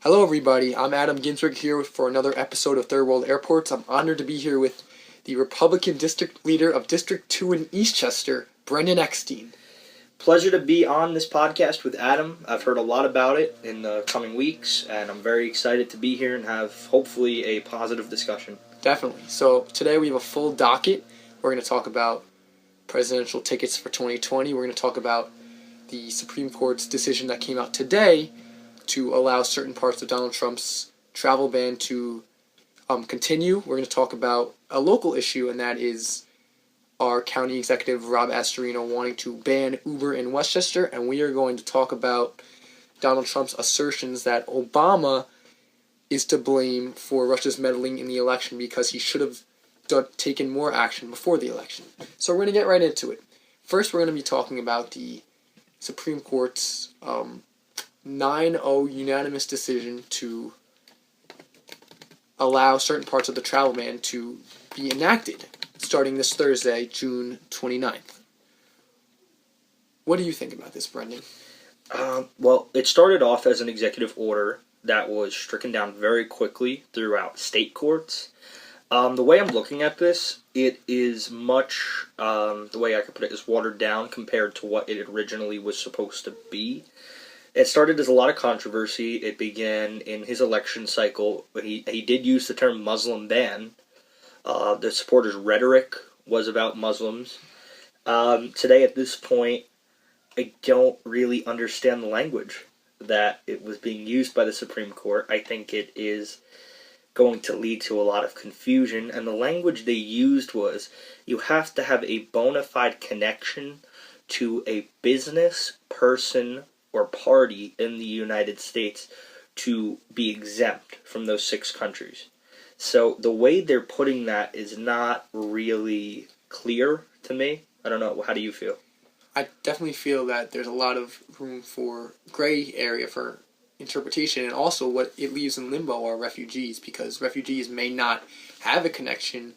Hello everybody, I'm Adam Ginsburg here for another episode of Third World Airports. I'm honored to be here with the Republican District Leader of District 2 in Eastchester, Brendan Eckstein. Pleasure to be on this podcast with Adam. I've heard a lot about it in the coming weeks, and I'm very excited to be here and have, hopefully, a positive discussion. Definitely. So today we have a full docket. We're going to talk about presidential tickets for 2020. We're going to talk about the Supreme Court's decision that came out today to allow certain parts of Donald Trump's travel ban to continue. We're going to talk about a local issue, and that is our county executive, Rob Astorino, wanting to ban Uber in Westchester, and we are going to talk about Donald Trump's assertions that Obama is to blame for Russia's meddling in the election because he should have taken more action before the election. So we're going to get right into it. First, we're going to be talking about the Supreme Court's 9-0 unanimous decision to allow certain parts of the travel ban to be enacted starting this Thursday, June 29th. What do you think about this, Brendan? Well, it started off as an executive order that was stricken down very quickly throughout state courts. The way I'm looking at this, it is much, the way I could put it, is watered down compared to what it originally was supposed to be. It started as a lot of controversy. It began in his election cycle. He did use the term Muslim ban. The supporters' rhetoric was about Muslims. Today, at this point, I don't really understand the language that it was being used by the Supreme Court. I think it is going to lead to a lot of confusion. And the language they used was, you have to have a bona fide connection to a business, person, or party in the United States to be exempt from those 6 countries. So the way they're putting that is not really clear to me. I don't know. How do you feel? I definitely feel that there's a lot of room for gray area for interpretation, and also what it leaves in limbo are refugees, because refugees may not have a connection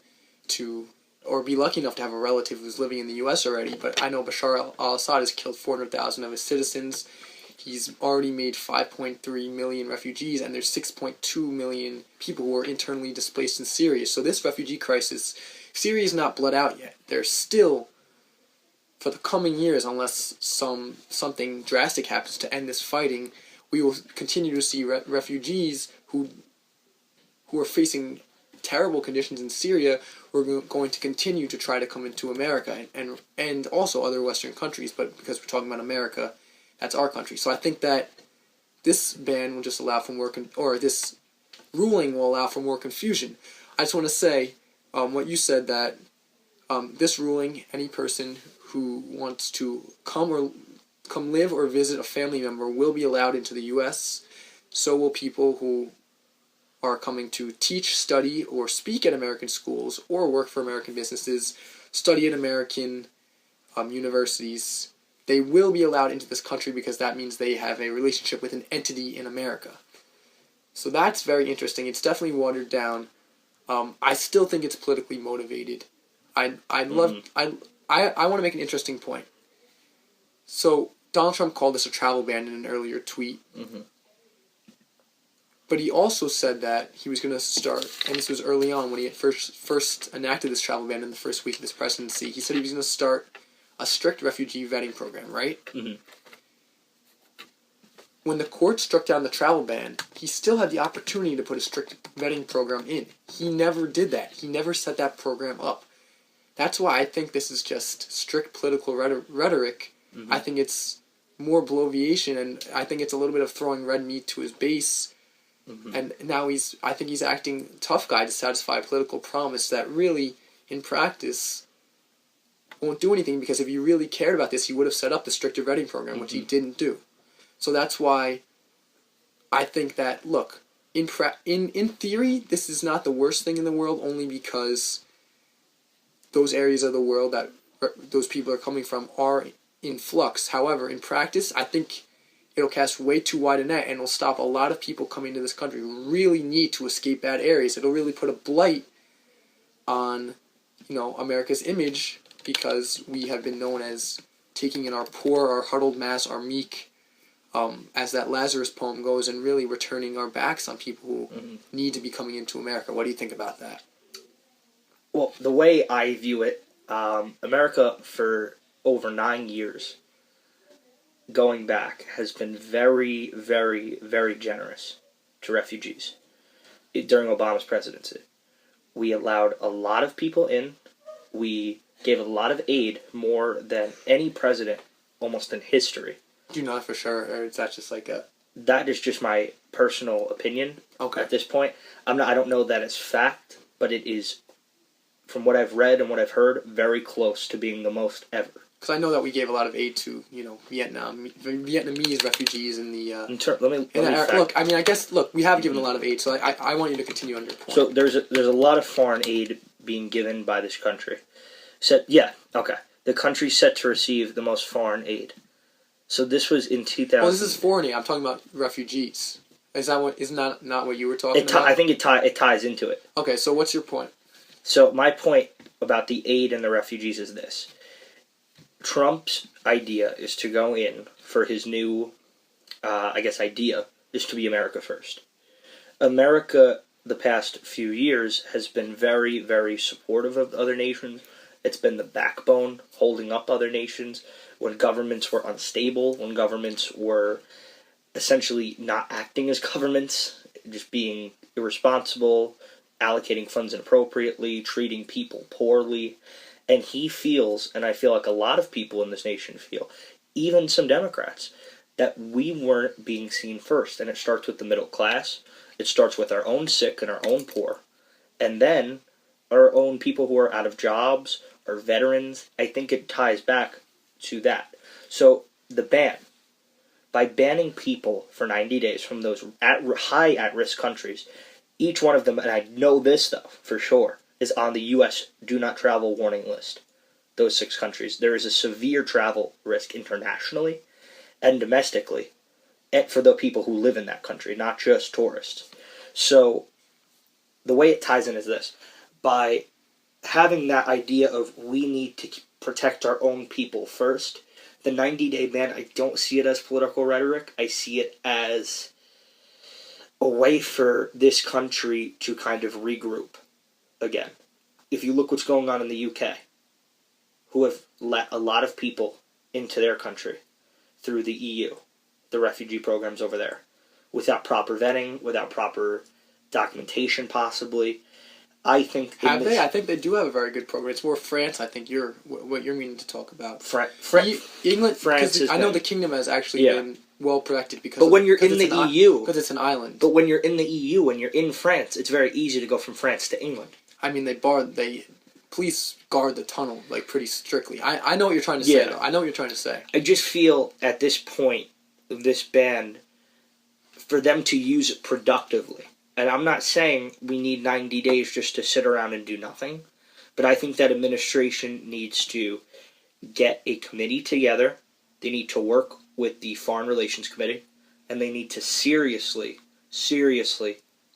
to or be lucky enough to have a relative who's living in the U.S. already, but I know Bashar al-Assad has killed 400,000 of his citizens. He's already made 5.3 million refugees, and there's 6.2 million people who are internally displaced in Syria. So this refugee crisis, Syria is not bled out yet. There's still, for the coming years, unless something drastic happens to end this fighting, we will continue to see refugees who are facing terrible conditions in Syria. We're going to continue to try to come into America and also other Western countries, but because we're talking about America, that's our country. So I think that this ban will just allow for more, or this ruling will allow for more confusion. I just want to say what you said, that this ruling, any person who wants to come live or visit a family member will be allowed into the U.S. So will people who are coming to teach, study, or speak at American schools, or work for American businesses, study at American universities. They will be allowed into this country because that means they have a relationship with an entity in America. So that's very interesting. It's definitely watered down. I still think it's politically motivated. I want to make an interesting point. So Donald Trump called this a travel ban in an earlier tweet. Mm-hmm. But he also said that he was going to start, and this was early on when he had first enacted this travel ban in the first week of his presidency, he said he was going to start a strict refugee vetting program, right? Mm-hmm. When the court struck down the travel ban, he still had the opportunity to put a strict vetting program in. He never did that. He never set that program up. That's why I think this is just strict political rhetoric. Mm-hmm. I think it's more bloviation, and I think it's a little bit of throwing red meat to his base. Mm-hmm. And now I think he's acting tough guy to satisfy a political promise that really, in practice, won't do anything, because if he really cared about this, he would have set up the stricter vetting program, which he didn't do. So that's why I think that, look, in theory, this is not the worst thing in the world, only because those areas of the world that those people are coming from are in flux. However, in practice, I think it'll cast way too wide a net, and it'll stop a lot of people coming to this country who really need to escape bad areas. It'll really put a blight on, America's image, because we have been known as taking in our poor, our huddled mass, our meek, as that Lazarus poem goes, and really we're turning our backs on people who need to be coming into America. What do you think about that? Well, the way I view it, America for over 9 years, going back, has been very, very, very generous to refugees during Obama's presidency. We allowed a lot of people in. We gave a lot of aid, more than any president almost in history. Do you know that for sure, or is that just like a... That is just my personal opinion at this point. I don't know that it's fact, but it is, from what I've read and what I've heard, very close to being the most ever. Because I know that we gave a lot of aid to, Vietnamese refugees in the... Look, I mean, I guess, we have given a lot of aid, so I want you to continue on your point. So there's a lot of foreign aid being given by this country. The country's set to receive the most foreign aid. So this was in 2000... Well, this is foreign aid. I'm talking about refugees. Isn't that not what you were talking about? I think it ties into it. Okay, so what's your point? So my point about the aid and the refugees is this. Trump's idea is to go in for his new, idea is to be America first. America, the past few years, has been very, very supportive of other nations. It's been the backbone holding up other nations when governments were unstable, when governments were essentially not acting as governments, just being irresponsible, allocating funds inappropriately, treating people poorly. And he feels, and I feel like a lot of people in this nation feel, even some Democrats, that we weren't being seen first. And it starts with the middle class. It starts with our own sick and our own poor. And then our own people who are out of jobs, our veterans. I think it ties back to that. So the ban. By banning people for 90 days from those high at-risk countries, each one of them, and I know this stuff for sure, is on the U.S. do not travel warning list. Those 6 countries. There is a severe travel risk internationally and domestically for the people who live in that country, not just tourists. So the way it ties in is this. By having that idea of we need to protect our own people first, the 90-day ban, I don't see it as political rhetoric. I see it as a way for this country to kind of regroup again. If you look what's going on in the UK, who have let a lot of people into their country through the EU, the refugee programs over there, without proper vetting, without proper documentation possibly. I think... Have they? I think they do have a very good program. It's more France, I think, what you're meaning to talk about. England, France I know the kingdom has actually been well protected because... But when you're in the EU... Because it's an island. But when you're in the EU, when you're in France, it's very easy to go from France to England. I mean, police guard the tunnel, pretty strictly. I know what you're trying to say, though. I know what you're trying to say. I just feel, at this point of this ban, for them to use it productively. And I'm not saying we need 90 days just to sit around and do nothing, but I think that administration needs to get a committee together. They need to work with the Foreign Relations Committee, and they need to seriously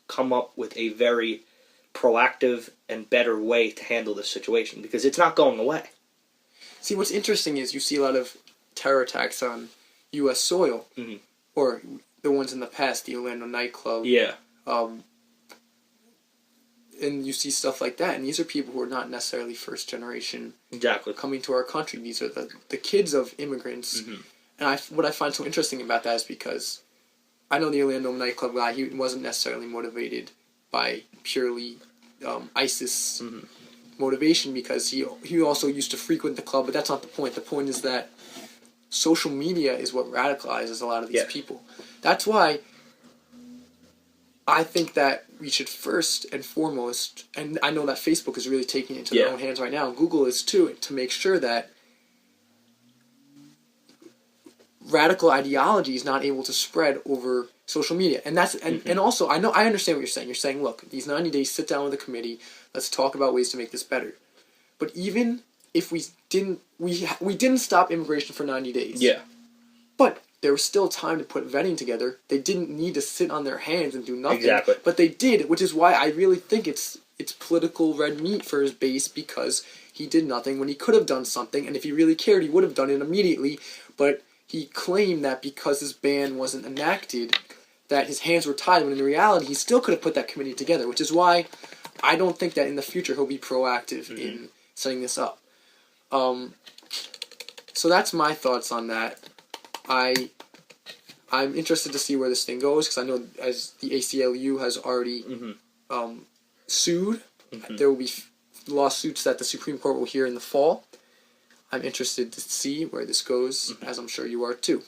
come up with a very proactive and better way to handle this situation, because it's not going away. See, what's interesting is you see a lot of terror attacks on U.S. soil, or the ones in the past, the Orlando nightclub. Yeah. And you see stuff like that, and these are people who are not necessarily first generation coming to our country. These are the kids of immigrants. And what I find so interesting about that is because I know the Orlando nightclub guy, he wasn't necessarily motivated by purely ISIS motivation, because he also used to frequent the club, but that's not the point. The point is that social media is what radicalizes a lot of these people. That's why I think that we should first and foremost, and I know that Facebook is really taking it into their own hands right now, and Google is too, to make sure that radical ideology is not able to spread over social media. And that's and also I understand what you're saying. You're saying, look, these 90 days, sit down with the committee, let's talk about ways to make this better. But even if we didn't stop immigration for 90 days. Yeah. But there was still time to put vetting together. They didn't need to sit on their hands and do nothing. Exactly. But they did, which is why I really think it's political red meat for his base, because he did nothing when he could have done something, and if he really cared, he would have done it immediately. But he claimed that because this ban wasn't enacted, that his hands were tied, when in reality he still could have put that committee together, which is why I don't think that in the future he'll be proactive in setting this up. So that's my thoughts on that. I'm interested to see where this thing goes, because I know as the ACLU has already sued, there will be lawsuits that the Supreme Court will hear in the fall. I'm interested to see where this goes, as I'm sure you are too.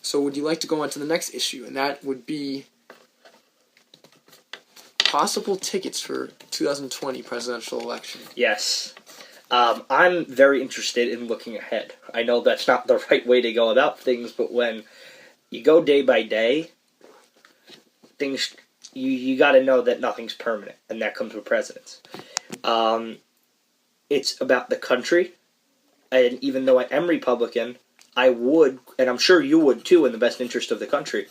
So would you like to go on to the next issue, and that would be possible tickets for 2020 presidential election? Yes. I'm very interested in looking ahead. I know that's not the right way to go about things, but when you go day by day, things you got to know that nothing's permanent, and that comes with presidents. It's about the country, and even though I am Republican, I would, and I'm sure you would too, in the best interest of the country,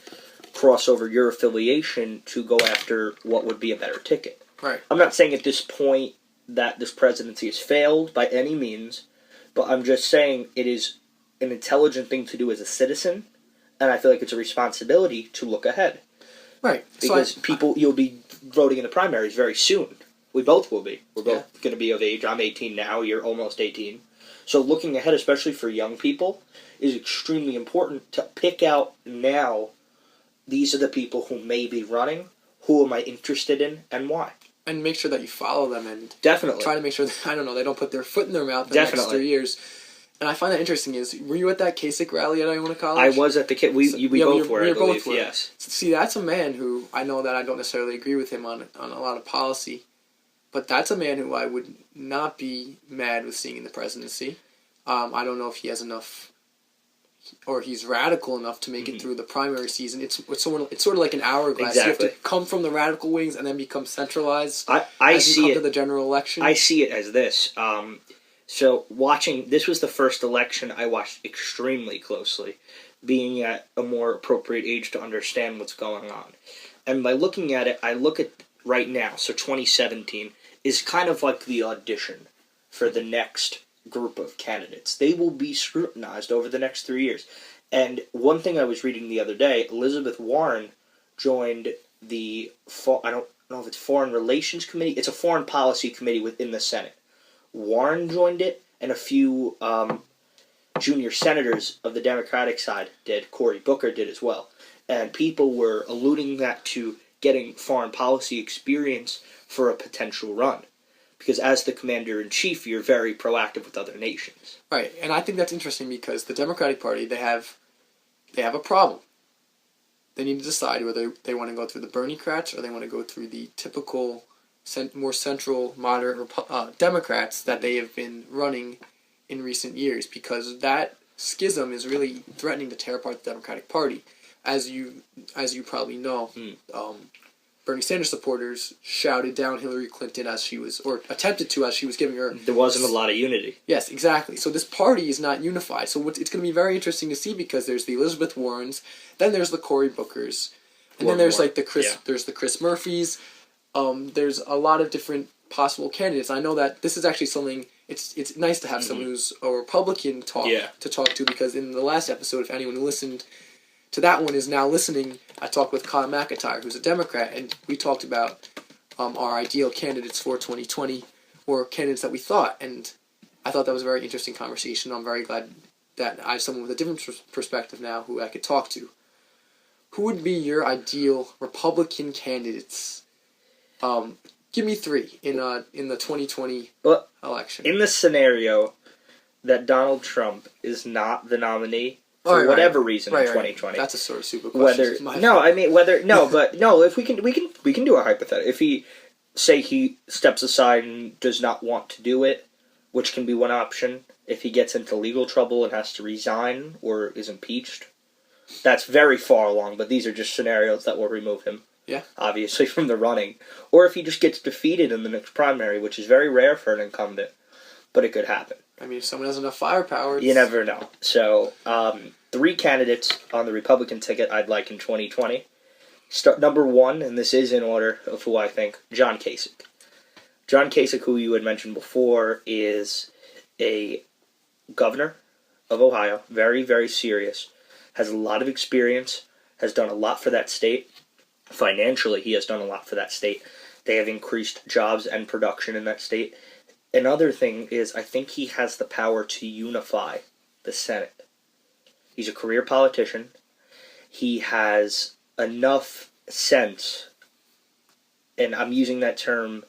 cross over your affiliation to go after what would be a better ticket. Right. I'm not saying at this point that this presidency has failed by any means, but I'm just saying it is an intelligent thing to do as a citizen, and I feel like it's a responsibility to look ahead. Right. Because you'll be voting in the primaries very soon. We both will be. We're both going to be of age. I'm 18 now. You're almost 18. So looking ahead, especially for young people, is extremely important to pick out now, these are the people who may be running, who am I interested in, and why. And make sure that you follow them, and definitely try to make sure that, they don't put their foot in their mouth in the next 3 years. And I find that interesting were you at that Kasich rally at Iona College? I was at the we both were, I believe, yes. See, that's a man who, I know that I don't necessarily agree with him on a lot of policy, but that's a man who I would not be mad with seeing in the presidency. I don't know if he has enough, or he's radical enough to make it through the primary season. It's sort of like an hourglass. Exactly. You have to come from the radical wings and then become centralized I see you come it to the general election. I see it as this. So this was the first election I watched extremely closely, being at a more appropriate age to understand what's going on. And by looking at it, I look at right now, so 2017 is kind of like the audition for the next group of candidates. They will be scrutinized over the next 3 years. And one thing I was reading the other day, Elizabeth Warren joined the, I don't know if it's Foreign Relations Committee, it's a Foreign Policy Committee within the Senate. Warren joined it, and a few junior senators of the Democratic side did. Cory Booker did as well. And people were alluding that to getting foreign policy experience for a potential run. Because as the commander-in-chief, you're very proactive with other nations. Right, and I think that's interesting because the Democratic Party, they have a problem. They need to decide whether they want to go through the Bernie-crats or they want to go through the typical, more central, moderate Democrats that they have been running in recent years, because that schism is really threatening to tear apart the Democratic Party. As you probably know, Bernie Sanders supporters shouted down Hillary Clinton as she was giving her... There wasn't a lot of unity. Yes, exactly. So this party is not unified. So it's going to be very interesting to see, because there's the Elizabeth Warrens, then there's the Cory Bookers, and then there's there's the Chris Murphys. There's a lot of different possible candidates. I know that this is actually something... It's nice to have someone who's a Republican to talk to, because in the last episode, if anyone listened to that one is now listening, I talked with Kyle McIntyre, who's a Democrat, and we talked about our ideal candidates for 2020, or candidates that we thought, and I thought that was a very interesting conversation. I'm very glad that I have someone with a different perspective now who I could talk to. Who would be your ideal Republican candidates? Give me three in the 2020 election. In the scenario that Donald Trump is not the nominee for whatever reason in 2020. That's a sort of super question. If we can do a hypothetical. If he steps aside and does not want to do it, which can be one option. If he gets into legal trouble and has to resign or is impeached, that's very far along. But these are just scenarios that will remove him. Yeah. Obviously from the running, or if he just gets defeated in the next primary, which is very rare for an incumbent, but it could happen. I mean, if someone has enough firepower... You never know. So, 3 candidates on the Republican ticket I'd like in 2020. Number 1, and this is in order of who I think, John Kasich. John Kasich, who you had mentioned before, is a governor of Ohio, very, very serious, has a lot of experience, has done a lot for that state. Financially, he has done a lot for that state. They have increased jobs and production in that state. Another thing is, I think he has the power to unify the Senate. He's a career politician. He has enough sense, and I'm using that term,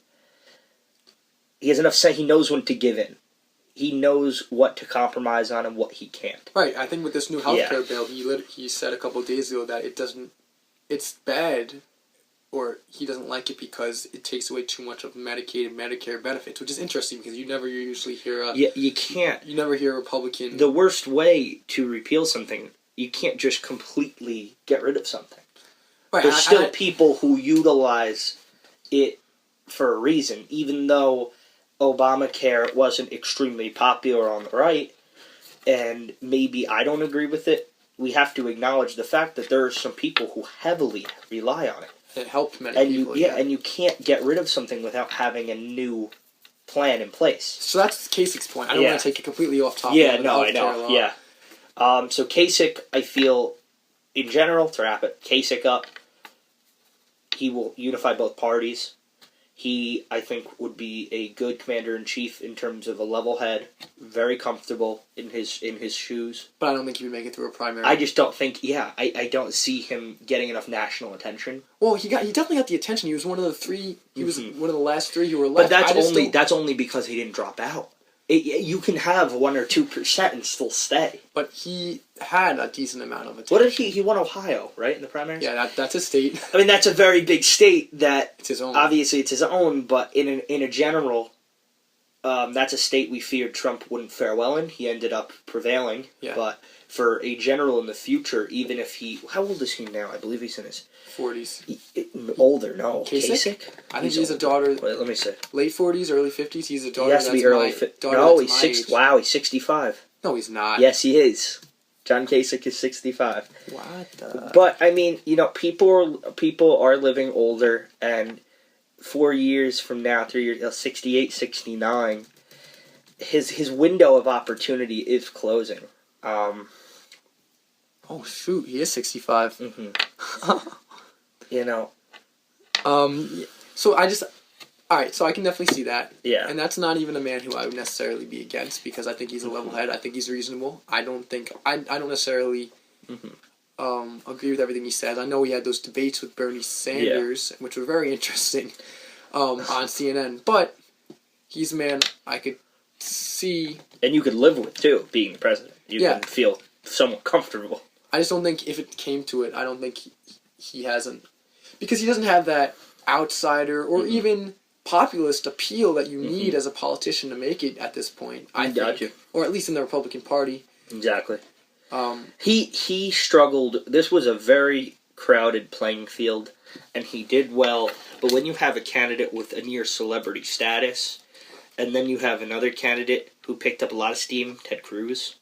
he has enough sense, he knows when to give in. He knows what to compromise on and what he can't. Right, I think with this new healthcare bill, he said a couple of days ago that it's bad, or he doesn't like it because it takes away too much of Medicaid and Medicare benefits, which is interesting because you never usually hear you can't. You never hear a Republican. The worst way to repeal something, you can't just completely get rid of something. Right, There's still people who utilize it for a reason, even though Obamacare wasn't extremely popular on the right, and maybe I don't agree with it. We have to acknowledge the fact that there are some people who heavily rely on it. It helped many people. And you can't get rid of something without having a new plan in place. So that's Kasich's point. I don't want to take it completely off topic. Yeah, no, I know. Yeah. So Kasich, I feel, in general, to wrap it, Kasich up, he will unify both parties. He, I think, would be a good commander-in-chief in terms of a level head, very comfortable in his shoes. But I don't think he would make it through a primary. I just don't think, I don't see him getting enough national attention. Well, he definitely got the attention. He was one of the three, he was one of the last three who were left. But that's only because he didn't drop out. You can have 1 or 2% and still stay. But he had a decent amount of attention. What did he won Ohio, right, in the primaries? Yeah, that's his state. I mean, that's a very big state that... It's his own. Obviously, it's his own, but in a general, that's a state we feared Trump wouldn't fare well in. He ended up prevailing. Yeah. But for a general in the future, even if he... How old is he now? I believe he's in his... 40s. Older, no. Kasich? I think he's a daughter... Wait, let me see. Late 40s, early 50s. He's a daughter he has to be early... No, he's 60. Wow, he's 65. No, he's not. Yes, he is. John Kasich is 65. What the... But, I mean, people are living older, and 4 years from now, 3 years, 68, 69, his window of opportunity is closing. Oh, shoot, he is 65. Mm-hmm. So I can definitely see that. Yeah. And that's not even a man who I would necessarily be against, because I think he's a level head. I think he's reasonable. I don't necessarily agree with everything he says. I know he had those debates with Bernie Sanders, which were very interesting, on CNN. But he's a man I could see. And you could live with, too, being the president. You can feel somewhat comfortable. I just don't think if it came to it, I don't think he hasn't. Because he doesn't have that outsider or even populist appeal that you need as a politician to make it at this point, I think. Or at least in the Republican Party. Exactly. He struggled. This was a very crowded playing field, and he did well. But when you have a candidate with a near celebrity status, and then you have another candidate who picked up a lot of steam, Ted Cruz,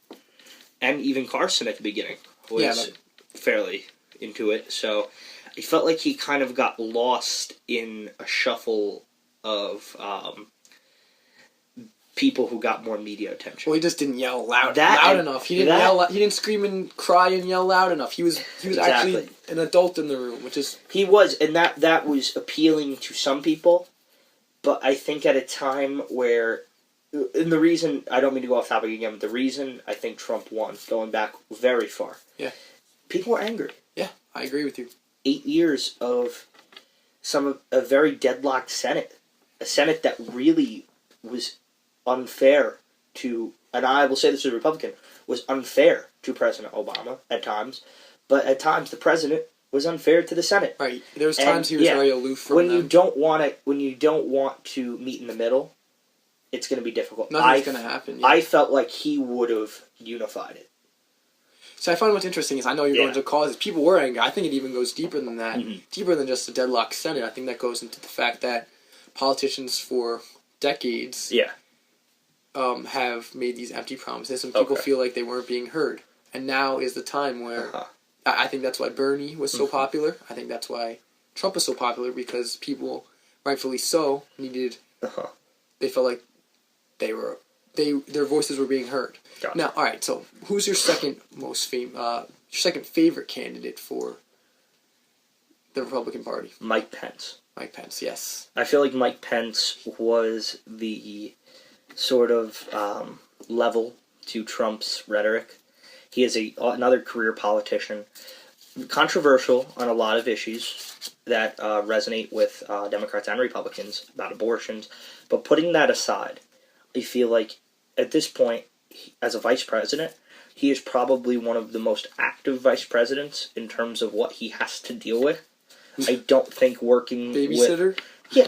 and even Carson at the beginning was fairly into it. So I felt like he kind of got lost in a shuffle of people who got more media attention. Well, he just didn't yell loud enough. He didn't yell. He didn't scream and cry and yell loud enough. He was actually an adult in the room, which is and that was appealing to some people. But I think at a time where, and the reason, I don't mean to go off topic again, but the reason I think Trump won, going back very far, people were angry. Yeah, I agree with you. 8 years of a very deadlocked Senate. A Senate that really was unfair to, and I will say this as a Republican, was unfair to President Obama at times, but at times the president was unfair to the Senate. Right. There was times he was very aloof from when them. When you don't want to meet in the middle, it's going to be difficult. Nothing's going to happen. Yeah. I felt like he would have unified it. So I find what's interesting is I know you're going to causes. People were angry. I think it even goes deeper than that. Deeper than just the deadlocked Senate. I think that goes into the fact that politicians for decades have made these empty promises, and people feel like they weren't being heard. And now is the time where I think that's why Bernie was so popular. I think that's why Trump was so popular, because people, rightfully so, needed... They felt like they were their voices were being heard. Gotcha. Now, all right. So, who's your second your second favorite candidate for the Republican Party? Mike Pence. Mike Pence, yes. I feel like Mike Pence was the sort of level to Trump's rhetoric. He is another career politician, controversial on a lot of issues that resonate with Democrats and Republicans about abortions. But putting that aside, I feel like at this point, as a vice president, he is probably one of the most active vice presidents in terms of what he has to deal with. I don't think working babysitter. Yeah,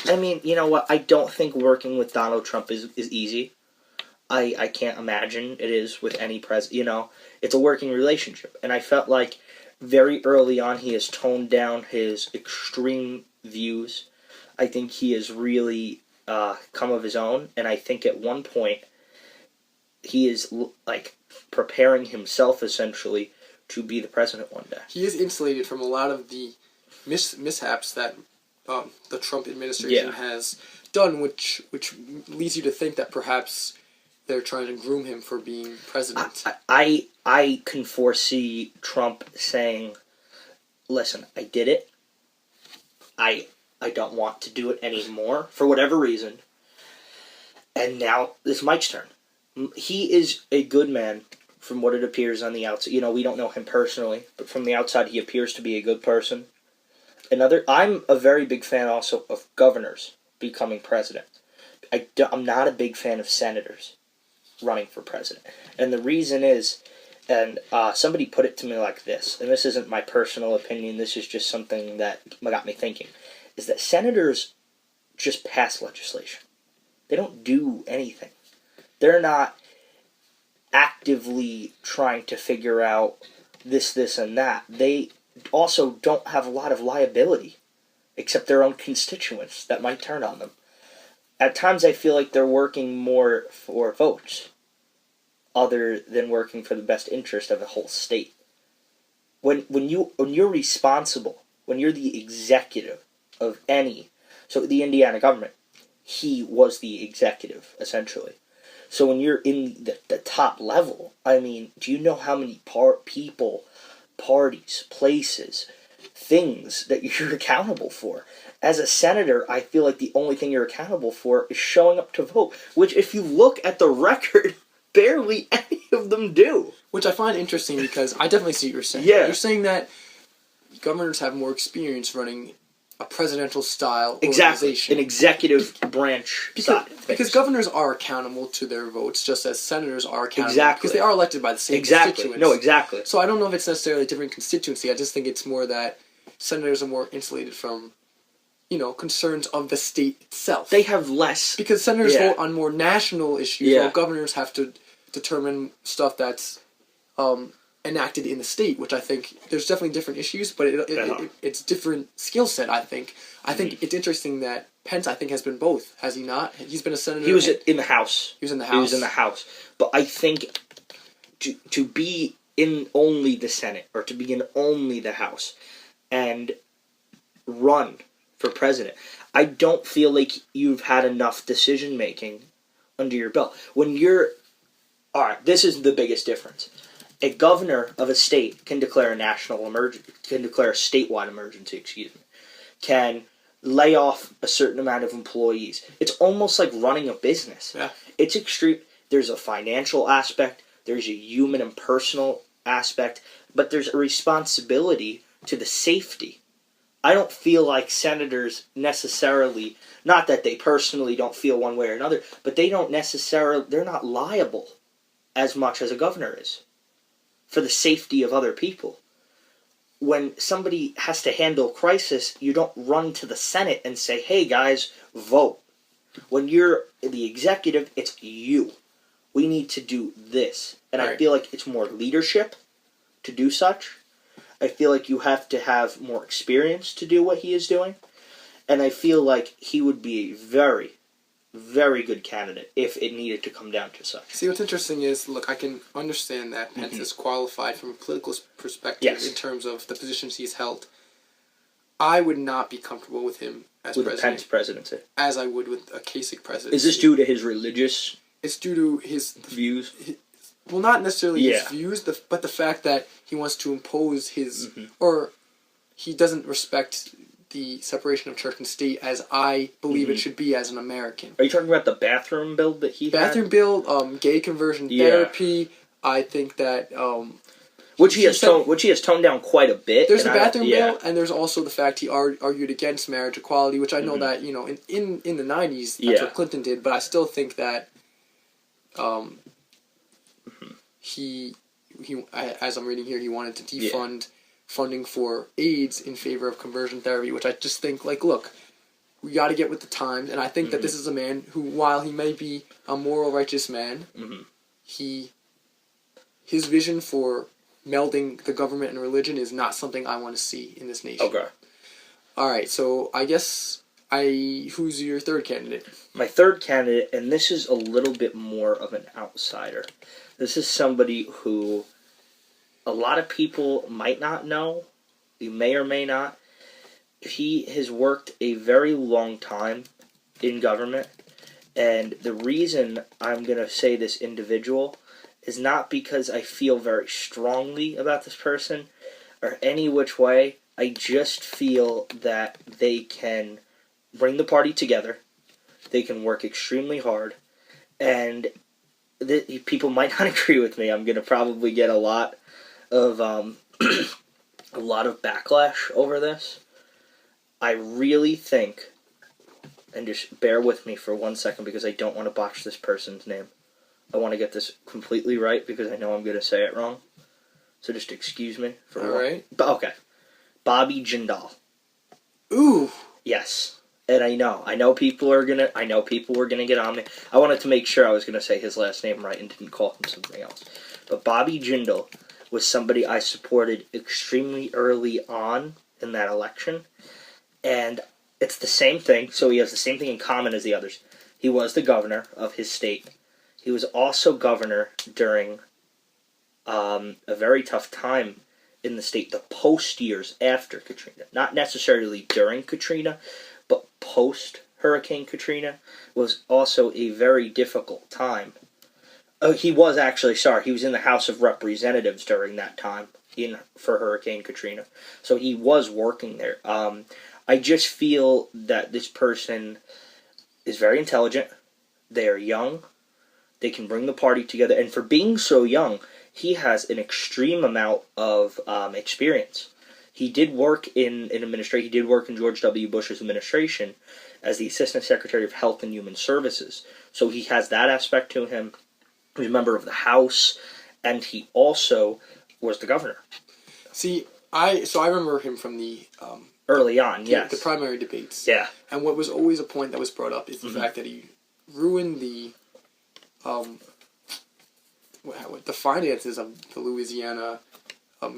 I mean, you know what? I don't think working with Donald Trump is easy. I can't imagine it is with any president. You know, it's a working relationship. And I felt like very early on he has toned down his extreme views. I think he has really come of his own. And I think at one point he is like preparing himself essentially to be the president one day. He is insulated from a lot of the mishaps that the Trump administration has done, which leads you to think that perhaps they're trying to groom him for being president. I can foresee Trump saying, listen, I did it. I don't want to do it anymore for whatever reason. And now it's Mike's turn. He is a good man from what it appears on the outside. You know, we don't know him personally, but from the outside he appears to be a good person. I'm a very big fan also of governors becoming president. I'm not a big fan of senators running for president. And the reason is, and somebody put it to me like this, and this isn't my personal opinion, this is just something that got me thinking, is that senators just pass legislation. They don't do anything. They're not actively trying to figure out this, and that. They also don't have a lot of liability, except their own constituents that might turn on them. At times I feel like they're working more for votes, other than working for the best interest of the whole state. When you're responsible, when you're the executive of so the Indiana government, he was the executive, essentially. So when you're in the top level, I mean, do you know how many people, parties, places, things that you're accountable for? As a senator, I feel like the only thing you're accountable for is showing up to vote, which if you look at the record, barely any of them do. Which I find interesting because I definitely see what you're saying. Yeah. You're saying that governors have more experience running a presidential style Exactly, organization. an executive branch side. Because governors are accountable to their votes, just as senators are accountable. Exactly. Because they are elected by the same Exactly. constituents. No, exactly. So I don't know if it's necessarily a different constituency. I just think it's more that senators are more insulated from, concerns of the state itself. They have less. Because senators vote on more national issues, while governors have to determine stuff that's enacted in the state, which I think there's definitely different issues, but it's different skill set, I think. I think it's interesting that Pence, I think, has been both, has he not? He's been a senator. He was in the House. He was in the House. He was in the House. But I think to be in only the Senate, or to be in only the House, and run for president, I don't feel like you've had enough decision-making under your belt. When you're... Alright, this is the biggest difference. A governor of a state can declare a national emergency, can declare a statewide emergency, can lay off a certain amount of employees. It's almost like running a business. Yeah. It's extreme. There's a financial aspect, there's a human and personal aspect, but there's a responsibility to the safety. I don't feel like senators necessarily, not that they personally don't feel one way or another, but they're not liable as much as a governor is for the safety of other people. When somebody has to handle crisis, you don't run to the Senate and say, hey guys, vote. When you're the executive, it's you. We need to do this. And I feel like it's more leadership to do such. I feel like you have to have more experience to do what he is doing. And I feel like he would be a very, very good candidate if it needed to come down to such. See, what's interesting is, look, I can understand that Pence is qualified from a political perspective in terms of the positions he's held. I would not be comfortable with him as with president. With Pence presidency. As I would with a Kasich presidency. Is this due to his religious it's due to his views. Well, not necessarily his views, but the fact that he wants to impose his, or he doesn't respect the separation of church and state as I believe it should be as an American. Are you talking about the bathroom bill that he Bathroom bill, gay conversion therapy. I think that which he has toned down quite a bit. There's the bathroom bill, and there's also the fact he argued against marriage equality, which I know that in the 90s that's what Clinton did, but I still think that he as I'm reading here, he wanted to defund funding for AIDS in favor of conversion therapy, which I just think, like, look, we got to get with the times, and I think that this is a man who, while he may be a moral, righteous man, his vision for melding the government and religion is not something I want to see in this nation. Okay. All right, so I guess who's your third candidate? My third candidate, and this is a little bit more of an outsider. This is somebody who a lot of people might not know. You may or may not. He has worked a very long time in government, and the reason I'm going to say this individual is not because I feel very strongly about this person or any which way. I just feel that they can bring the party together. They can work extremely hard, and people might not agree with me. I'm going to probably get a lot of backlash over this. I really think, and just bear with me for 1 second because I don't want to botch this person's name. I want to get this completely right because I know I'm going to say it wrong. So just excuse me for all right. Okay. Bobby Jindal. Ooh. Yes. And I know people were gonna get on me. I wanted to make sure I was gonna say his last name right and didn't call him something else. But Bobby Jindal was somebody I supported extremely early on in that election. And it's the same thing, so he has the same thing in common as the others. He was the governor of his state. He was also governor during a very tough time in the state, the post years after Katrina. Not necessarily during Katrina, but post-Hurricane Katrina was also a very difficult time. He was in the House of Representatives during that time for Hurricane Katrina. So he was working there. I just feel that this person is very intelligent. They are young. They can bring the party together. And for being so young, he has an extreme amount of experience. He did work in administration. He did work in George W. Bush's administration as the Assistant Secretary of Health and Human Services. So he has that aspect to him. He's a member of the House, and he also was the governor. See, I remember him from the early on, yes, the primary debates. Yeah, and what was always a point that was brought up is the fact that he ruined the finances of the Louisiana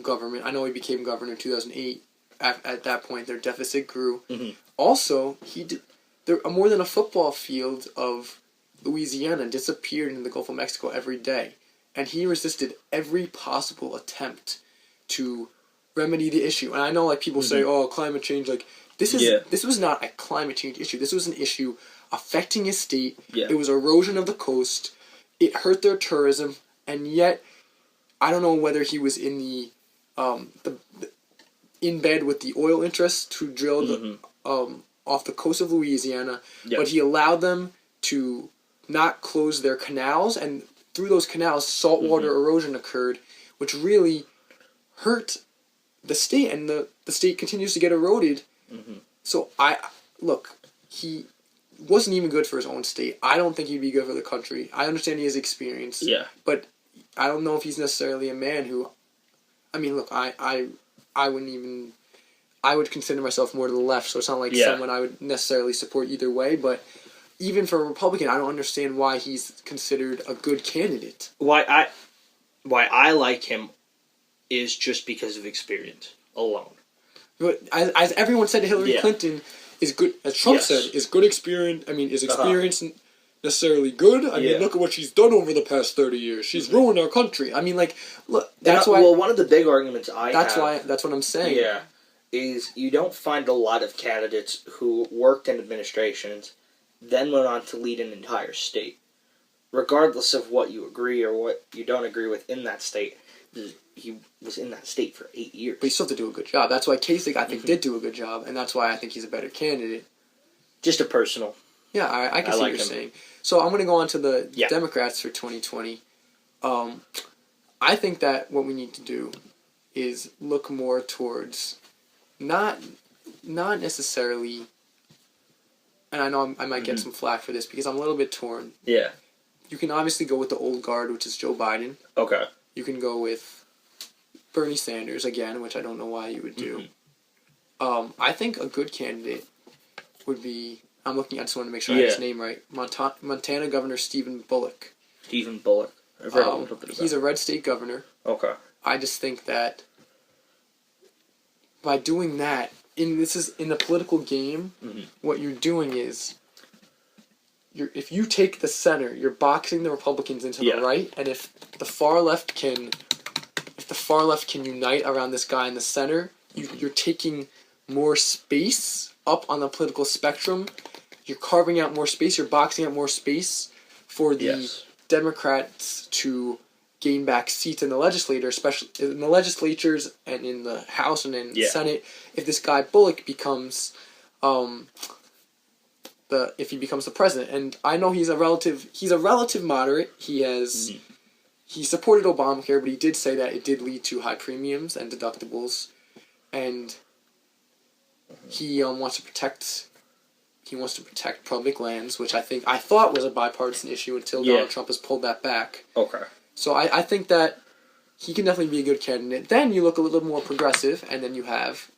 government. I know he became governor in 2008. At that point, their deficit grew. Also, more than a football field of Louisiana disappeared in the Gulf of Mexico every day, and he resisted every possible attempt to remedy the issue. And I know, like, people say, "Oh, climate change." Like, this was not a climate change issue. This was an issue affecting his state. Yeah. It was erosion of the coast. It hurt their tourism, and yet I don't know whether he was in the in bed with the oil interests who drilled off the coast of Louisiana, but he allowed them to not close their canals, and through those canals, saltwater erosion occurred, which really hurt the state, and the state continues to get eroded. So he wasn't even good for his own state. I don't think he'd be good for the country. I understand he has experience, but I don't know if he's necessarily a man who, I mean, look, I wouldn't even, I would consider myself more to the left, so it's not like someone I would necessarily support either way, but even for a Republican, I don't understand why he's considered a good candidate. Why I like him is just because of experience alone. But as everyone said to Hillary Clinton, is good, as Trump said, is good experience. I mean, is experience necessarily good? I mean, look at what she's done over the past 30 years. She's ruined our country. I mean, like, look, that's why. Well, one of the big arguments that's what I'm saying. Yeah, is you don't find a lot of candidates who worked in administrations, then went on to lead an entire state. regardless of what you agree or what you don't agree with in that state, he was in that state for 8 years. But he still had to do a good job. That's why Kasich, I think, did do a good job, and that's why I think he's a better candidate. Just a personal. Yeah, I can see what you're saying. So I'm going to go on to the Democrats for 2020. I think that what we need to do is look more towards not necessarily, and I know I might get some flack for this because I'm a little bit torn. Yeah. You can obviously go with the old guard, which is Joe Biden. Okay. You can go with Bernie Sanders again, which I don't know why you would do. I think a good candidate would be, I just want to make sure I have his name right, Montana Governor Stephen Bullock. Stephen Bullock. He's a red state governor. Okay. I just think that by doing that, in the political game, what you're doing is, if you take the center, you're boxing the Republicans into the right, and if the far left can unite around this guy in the center, you're taking more space up on the political spectrum. You're carving out more space. You're boxing out more space for the Democrats to gain back seats in the legislature, especially in the legislatures and in the House and in the Senate. If this guy Bullock becomes if he becomes the president, and I know he's a relative moderate. He supported Obamacare, but he did say that it did lead to high premiums and deductibles, and he wants to protect public lands, which I thought was a bipartisan issue until Donald Trump has pulled that back. Okay. So I think that he can definitely be a good candidate. Then you look a little more progressive, and then you have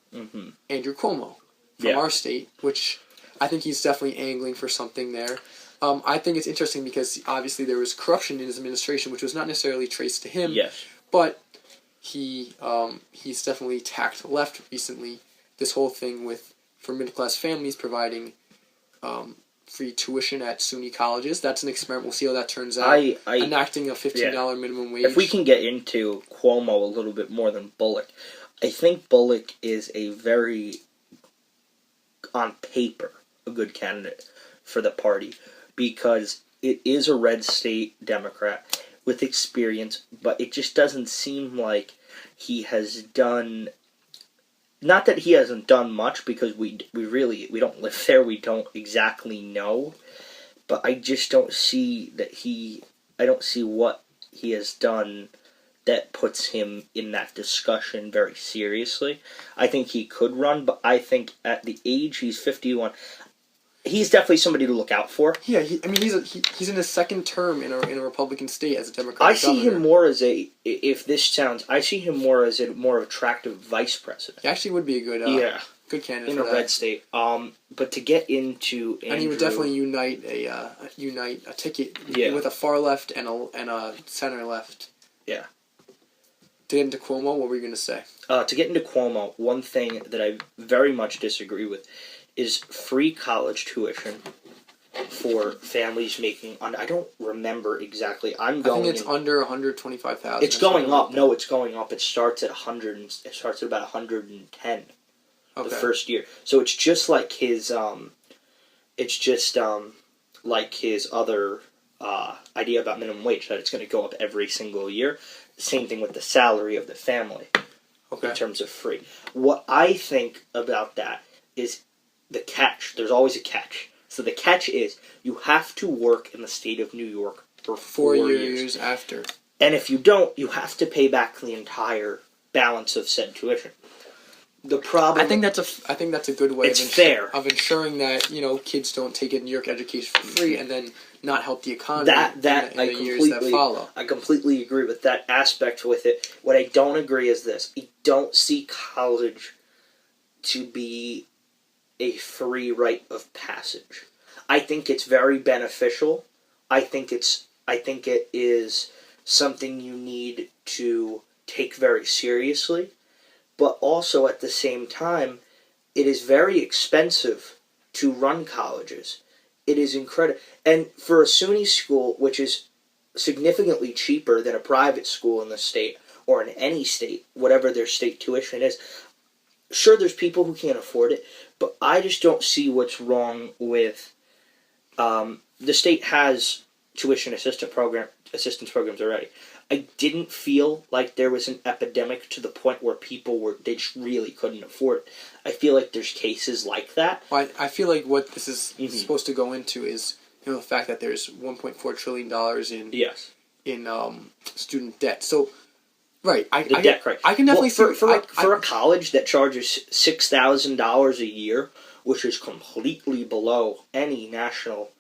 Andrew Cuomo from our state, which I think he's definitely angling for something there. I think it's interesting because obviously there was corruption in his administration, which was not necessarily traced to him. Yes. But he's definitely tacked left recently. This whole thing for middle-class families providing free tuition at SUNY colleges. That's an experiment. We'll see how that turns out. Enacting a $15 minimum wage. If we can get into Cuomo a little bit more than Bullock, I think Bullock is a very, on paper, a good candidate for the party because it is a red state Democrat with experience, but it just doesn't seem like he has done. Not that he hasn't done much, because we don't live there, we don't exactly know, but I just don't see I don't see what he has done that puts him in that discussion very seriously. I think he could run, but I think at the age he's 51, he's definitely somebody to look out for. Yeah, he's in his second term in a Republican state as a Democratic I see him more as I see him more as a more attractive vice president. He actually would be a good candidate in a red state. But to get into Andrew, and he would definitely unite a ticket with a far left and a center left. Yeah. To get into Cuomo, what were you going to say? To get into Cuomo, one thing that I very much disagree with is free college tuition for families making. I don't remember exactly. I think it's under $125,000. It's going up. No, it's going up. It starts at 100. It starts at about 110. The first year. So it's just like his. It's just like his other idea about minimum wage, that it's going to go up every single year. Same thing with the salary of the family. In terms of free. What I think about that is the catch. There's always a catch. So the catch is you have to work in the state of New York for 4 years after. And if you don't, you have to pay back the entire balance of said tuition. The problem, I think that's a good way of ensuring that kids don't take a New York education for free and then not help the economy in the years that follow. I completely agree with that aspect with it. What I don't agree is this: I don't see college to be a free rite of passage. I think it's very beneficial. I think it is something you need to take very seriously. But also at the same time, it is very expensive to run colleges. It is incredible. And for a SUNY school, which is significantly cheaper than a private school in the state, or in any state, whatever their state tuition is, sure, there's people who can't afford it, but I just don't see what's wrong with... the state has tuition assistance programs already. I didn't feel like there was an epidemic to the point where they just really couldn't afford it. I feel like there's cases like that. Well, I feel like what this is supposed to go into is, the fact that there's $1.4 trillion in student debt. So, right, debt crisis. I can definitely see for a college that charges $6,000 a year, which is completely below any national,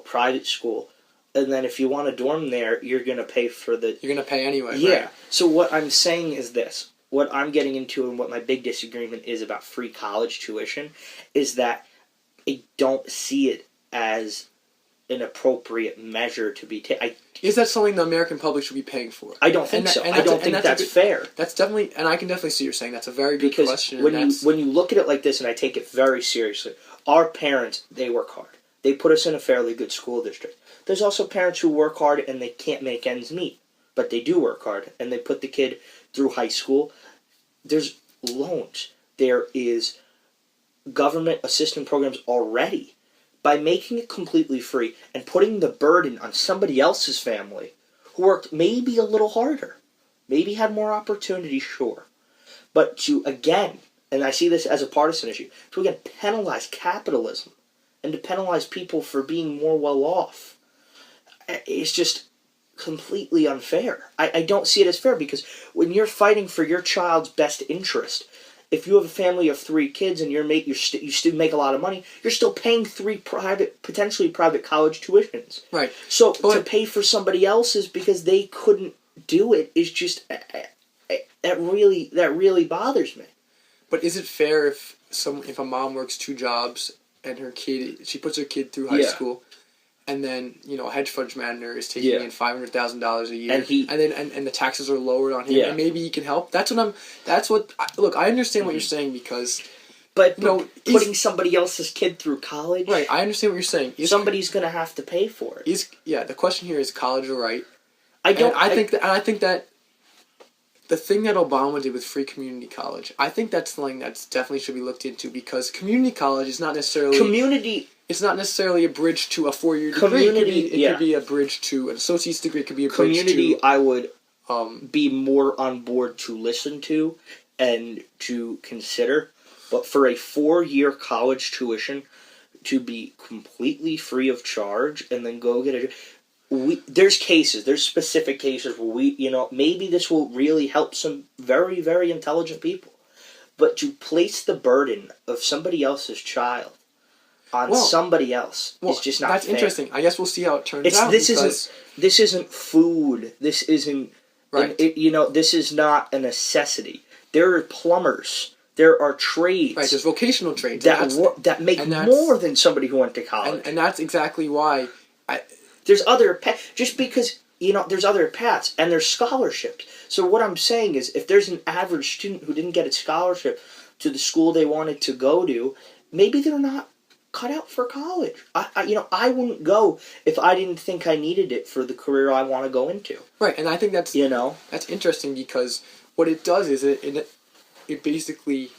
private school. And then if you want a dorm there, you're going to pay for the... You're going to pay anyway, yeah. Right? So what I'm saying is this. What I'm getting into and what my big disagreement is about free college tuition is that I don't see it as an appropriate measure to be taken. Is that something the American public should be paying for? I don't think so. I don't think that's fair. That's definitely... And I can definitely see you're saying that's a very good question. Because when you look at it like this, and I take it very seriously, our parents, they work hard. They put us in a fairly good school district. There's also parents who work hard and they can't make ends meet, but they do work hard and they put the kid through high school. There's loans. There is government assistance programs already. By making it completely free and putting the burden on somebody else's family who worked maybe a little harder, maybe had more opportunity, sure, but to again, and I see this as a partisan issue, to again penalize capitalism and to penalize people for being more well off. It's just completely unfair. I don't see it as fair because when you're fighting for your child's best interest, if you have a family of 3 kids and you still make a lot of money, you're still paying 3 potentially private college tuitions. Right. So to pay for somebody else's because they couldn't do it is just that really bothers me. But is it fair if a mom works 2 jobs and she puts her kid through high school, and then a hedge fund manager is taking in $500,000 a year, and the taxes are lowered on him, and maybe he can help? Look, I understand what you're saying because, but putting somebody else's kid through college, right? I understand what you're saying. Somebody's going to have to pay for it. The question here is college a right? I think that the thing that Obama did with free community college, I think that's something that's definitely should be looked into because community college is not necessarily It's not necessarily a bridge to a 4-year degree. It could be a bridge to an associate's degree. It could be a bridge community. I would be more on board to listen to and to consider, but for a 4-year college tuition to be completely free of charge and then go get a... There's specific cases where maybe this will really help some very, very intelligent people. But to place the burden of somebody else's child on somebody else is just not fair. That's interesting. I guess we'll see how it turns out. This isn't food. This isn't... Right. This is not a necessity. There are plumbers. There are trades. Right, there's vocational trades. That make more than somebody who went to college. And that's exactly why... There's other just because there's other paths and there's scholarships. So what I'm saying is, if there's an average student who didn't get a scholarship to the school they wanted to go to, maybe they're not cut out for college. I wouldn't go if I didn't think I needed it for the career I want to go into. Right, and I think that's that's interesting because what it does is it basically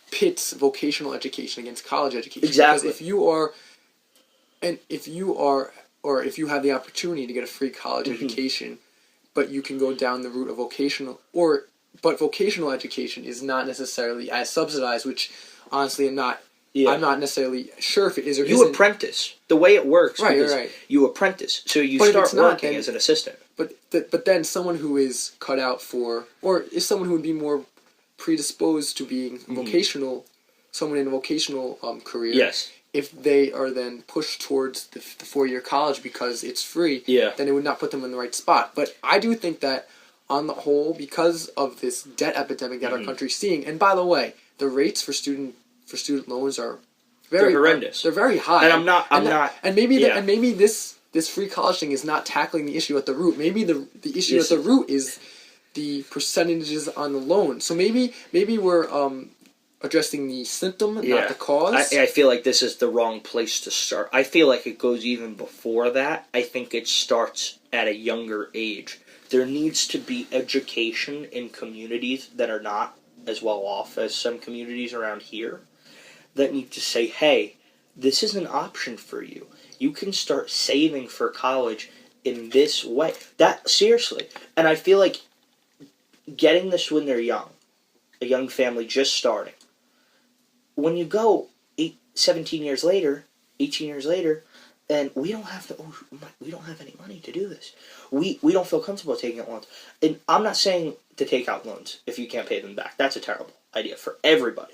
pits vocational education against college education. Exactly. Because if you have the opportunity to get a free college education, but you can go down the route of vocational, but vocational education is not necessarily as subsidized, which honestly I'm not necessarily sure if it is or isn't. You apprentice. The way it works right. You apprentice. So you start working as an assistant. But then someone who is cut out for, or is someone who would be more predisposed to being vocational, someone in a vocational career. Yes. If they are then pushed towards the 4-year college because it's free, then it would not put them in the right spot. But I do think that, on the whole, because of this debt epidemic that our country's seeing, and by the way, the rates for student loans are they're horrendous. They're very high. And maybe this free college thing is not tackling the issue at the root. Maybe the issue at the root is the percentages on the loan. So maybe we're addressing the symptom, not the cause. I feel like this is the wrong place to start. I feel like it goes even before that. I think it starts at a younger age. There needs to be education in communities that are not as well off as some communities around here that need to say, hey, this is an option for you. you can start saving for college in this way. That, seriously. And I feel like getting this when they're young, a young family just starting, when you go 17 years later, 18 years later, and we don't have any money to do this. We don't feel comfortable taking out loans. And I'm not saying to take out loans if you can't pay them back. That's a terrible idea for everybody.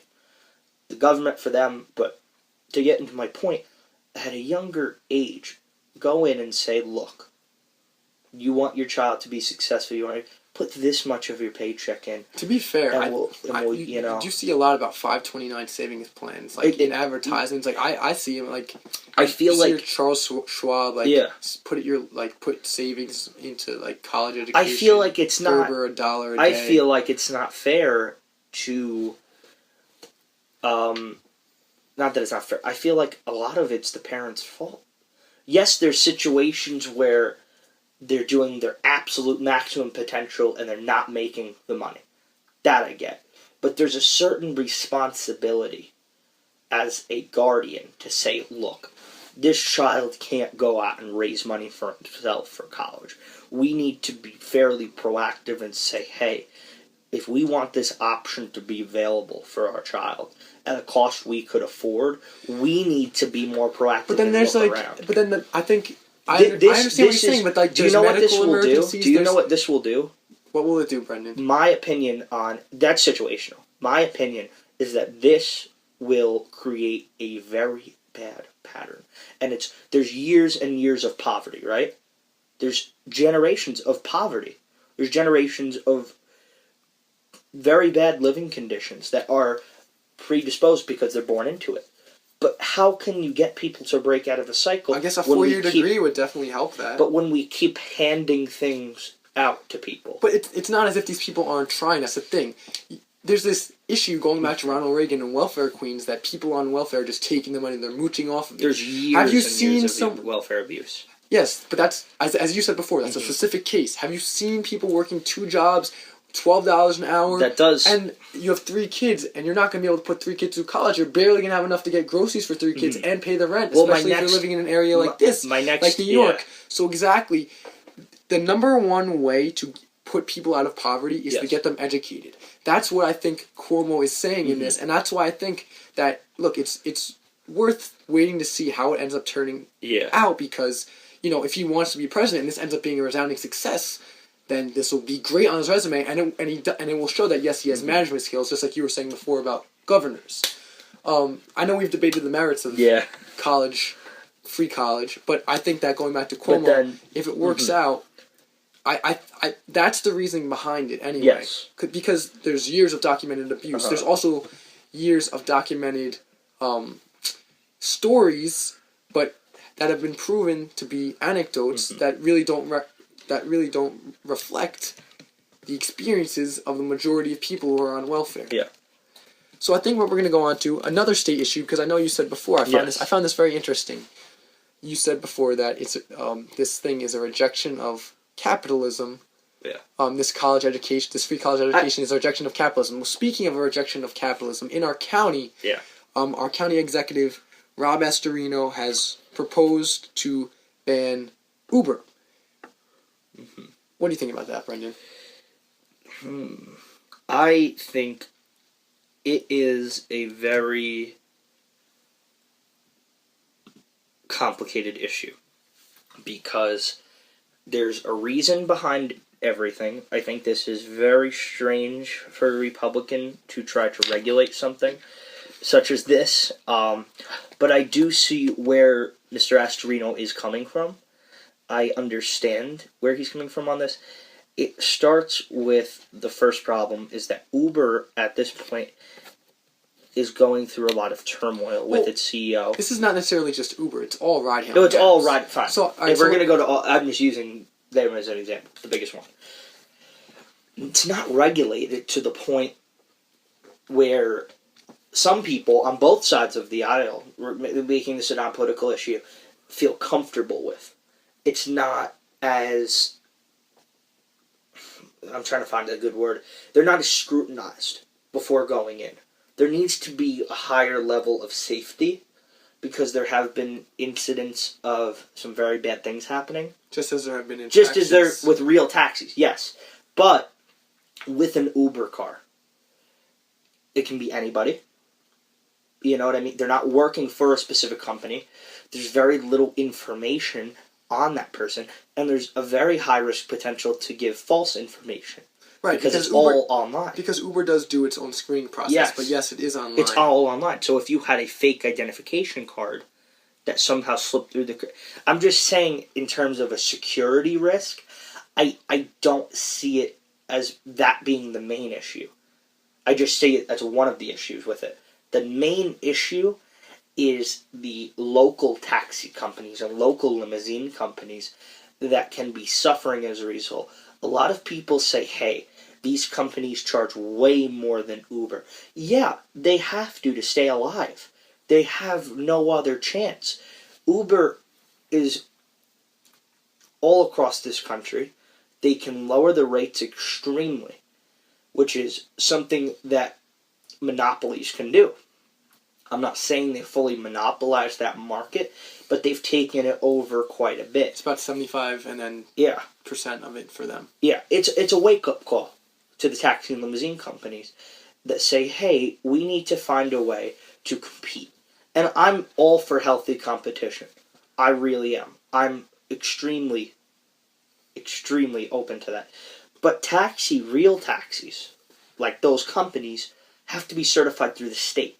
The government, for them, but to get into my point, at a younger age, go in and say, look, you want your child to be successful, you want to put this much of your paycheck in. To be fair, you know, you see a lot about 529 savings plans, like in advertisements. Like I see them, like I feel like Charles Schwab, like put savings into like college education. I feel like it's not over $1 a day. I feel like it's not fair to, not that it's not fair. I feel like a lot of it's the parents' fault. Yes, there's situations where they're doing their absolute maximum potential and they're not making the money. That I get. But there's a certain responsibility as a guardian to say, look, this child can't go out and raise money for himself for college. We need to be fairly proactive and say, hey, if we want this option to be available for our child at a cost we could afford, we need to be more proactive. But then and there's look like, around. but then I think I understand what you're saying, but like, do you know what this will do? Do you know what this will do? What will it do, Brendan? My opinion on that's situational. My opinion is that this will create a very bad pattern, and there's years and years of poverty, right? There's generations of poverty. There's generations of very bad living conditions that are predisposed because they're born into it. But how can you get people to break out of a cycle? I guess a 4-year degree would definitely help that. But when we keep handing things out to people. But it's not as if these people aren't trying. That's the thing. There's this issue going back to Ronald Reagan and welfare queens that people on welfare are just taking the money, they're mooching off of it. There's years of welfare abuse. Yes, but that's, as you said before, that's a specific case. Have you seen people working 2 jobs, $12 an hour? That does. And you have 3 kids, and you're not going to be able to put 3 kids through college. You're barely going to have enough to get groceries for 3 kids and pay the rent, especially if you're living in an area like this, like New York. Yeah. So exactly, the number one way to put people out of poverty is to get them educated. That's what I think Cuomo is saying in this, and that's why I think that, look, it's worth waiting to see how it ends up turning out, because, you know, if he wants to be president and this ends up being a resounding success, then this will be great on his resume, and it will show that, yes, he has management skills, just like you were saying before about governors. I know we've debated the merits of college, free college, but I think that going back to Cuomo, if it works out, I that's the reasoning behind it anyway. Yes. Because there's years of documented abuse. There's also years of documented stories, but that have been proven to be anecdotes that really don't reflect the experiences of the majority of people who are on welfare. Yeah. So I think what we're going to go on to another state issue, because I know you said before, I found this very interesting. You said before that it's this thing is a rejection of capitalism. Yeah. This free college education is a rejection of capitalism. Well, speaking of a rejection of capitalism, in our county, our county executive Rob Astorino has proposed to ban Uber. What do you think about that, Brendan? I think it is a very complicated issue because there's a reason behind everything. I think this is very strange for a Republican to try to regulate something such as this. But I do see where Mr. Astorino is coming from. I understand where he's coming from on this. It starts with the first problem is that Uber at this point is going through a lot of turmoil with its CEO. This is not necessarily just Uber. It's all ride-hailing. No, it's all ride. Fine. So, if we're going to go to all, I'm just using them as an example, the biggest one. It's not regulated to the point where some people on both sides of the aisle, making this a non-political issue, feel comfortable with. It's not as, I'm trying to find a good word, they're not as scrutinized before going in. There needs to be a higher level of safety because there have been incidents of some very bad things happening. Just as there have been in Just taxis. as there with real taxis, yes. But with an Uber car, it can be anybody. You know what I mean? They're not working for a specific company. There's very little information on that person, and there's a very high risk potential to give false information. Right, because it's Uber, all online. Because Uber does do its own screening process, yes. But yes, it is online. It's all online. So if you had a fake identification card that somehow slipped through the... I'm just saying, in terms of a security risk, I don't see it as that being the main issue. I just see it as one of the issues with it. The main issue is the local taxi companies and local limousine companies that can be suffering as a result. A lot of people say, hey, these companies charge way more than Uber. Yeah, they have to stay alive. They have no other chance. Uber is all across this country. They can lower the rates extremely, which is something that monopolies can do. I'm not saying they fully monopolize that market, but they've taken it over quite a bit. It's about 75 and then % of it for them. Yeah, it's a wake-up call to the taxi and limousine companies that say, hey, we need to find a way to compete. And I'm all for healthy competition. I really am. I'm extremely, extremely open to that. But real taxis, like those companies, have to be certified through the state,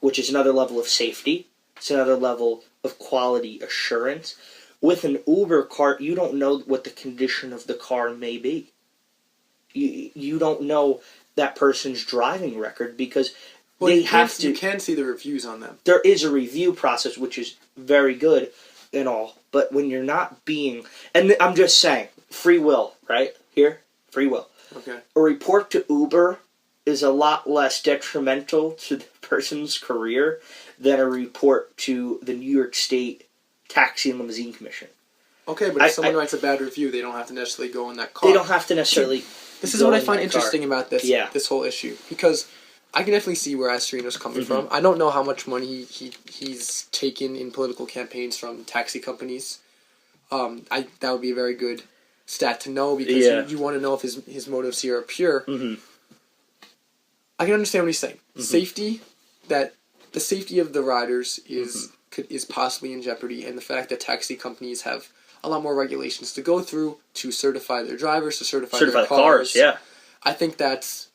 which is another level of safety. It's another level of quality assurance. With an Uber car, you don't know what the condition of the car may be. You don't know that person's driving record because they have to... You can see the reviews on them. There is a review process, which is very good and all, but when you're not being... And I'm just saying, free will, right? Here, free will. Okay. A report to Uber is a lot less detrimental to the person's career than a report to the New York State Taxi and Limousine Commission. Okay, but if someone writes a bad review, they don't have to necessarily go in that car. They don't have to necessarily... This is what I find interesting about this whole issue, because I can definitely see where Astrino's coming from. I don't know how much money he's taken in political campaigns from taxi companies. That would be a very good stat to know, because you want to know if his motives here are pure. I can understand what he's saying. Safety, that the safety of the riders is possibly in jeopardy, and the fact that taxi companies have a lot more regulations to go through to certify their drivers, to certify their cars. Yeah. I think that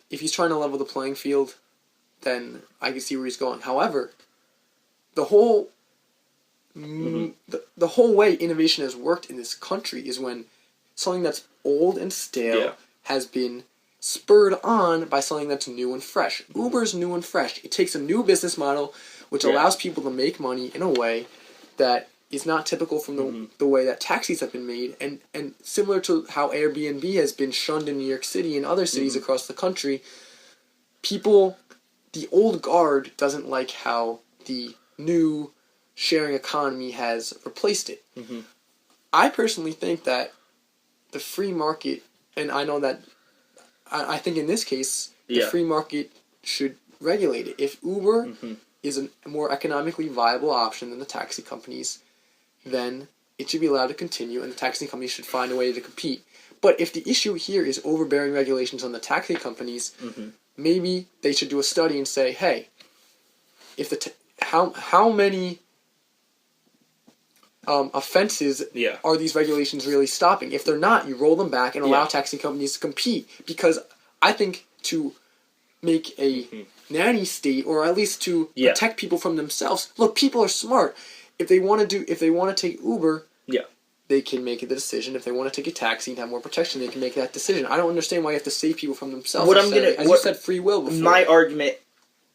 if he's trying to level the playing field, then I can see where he's going. However, the whole the whole way innovation has worked in this country is when something that's old and stale has been spurred on by something that's new and fresh. Uber's new and fresh. It takes a new business model which allows people to make money in a way that is not typical from the way that taxis have been made, and similar to how Airbnb has been shunned in New York City and other cities across the country. People, the old guard doesn't like how the new sharing economy has replaced it. I personally think that the free market, and I know that I think in this case the free market should regulate it. If Uber is a more economically viable option than the taxi companies, then it should be allowed to continue, and the taxi companies should find a way to compete. But if the issue here is overbearing regulations on the taxi companies, maybe they should do a study and say, hey, if how many offenses are these regulations really stopping? If they're not, you roll them back and allow taxi companies to compete. Because I think to make a nanny state, or at least to protect people from themselves, look, people are smart. If they want to take Uber, they can make the decision. If they want to take a taxi and have more protection, they can make that decision. I don't understand why you have to save people from themselves. You said free will before. My argument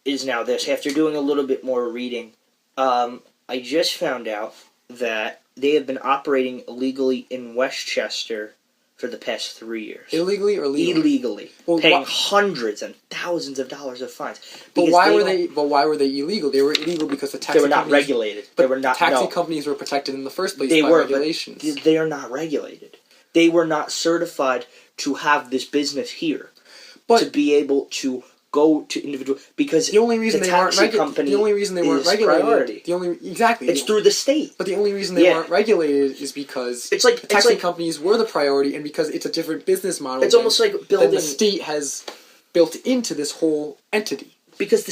is now this. After doing a little bit more reading, I just found out that they have been operating illegally in Westchester for the past 3 years. Illegally or legally? Illegally. Well, paying hundreds and thousands of dollars of fines. But why were they illegal? They were illegal because the taxi companies... They were not regulated. Taxi companies were protected in the first place by regulations. They are not regulated. They were not certified to have this business here. To be able to go to individual because the only reason they weren't regulated. The only reason they weren't regulated. Priority. It's through the state. But the only reason they weren't regulated is because taxi companies were the priority, and because it's a different business model. It's almost like building. The state has built into this whole entity. Because the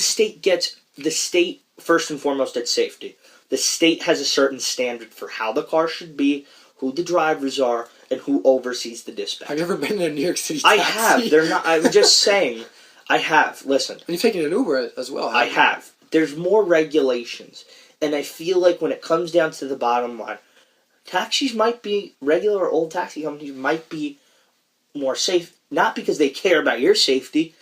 state first and foremost at safety. The state has a certain standard for how the car should be, who the drivers are, and who oversees the dispatch. Have you ever been in a New York City I taxi? have. They're not. I'm just saying. I have. Listen. And you've taken an Uber as well. I have. There's more regulations, and I feel like when it comes down to the bottom line, taxis might be regular old taxi companies might be more safe, not because they care about your safety.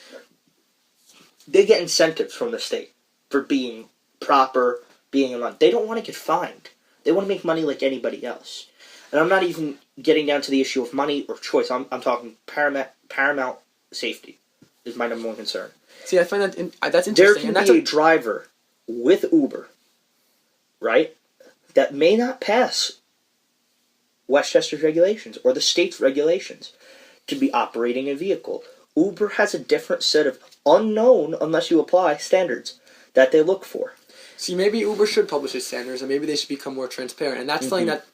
They get incentives from the state for being proper, being in line. They don't want to get fined. They want to make money like anybody else. And I'm not even getting down to the issue of money or choice. I'm talking paramount safety is my number one concern. See, I find that's interesting. There can be a driver with Uber, right, that may not pass Westchester's regulations or the state's regulations to be operating a vehicle. Uber has a different set of unknown, unless you apply, standards that they look for. See, maybe Uber should publish its standards, and maybe they should become more transparent. And that's something that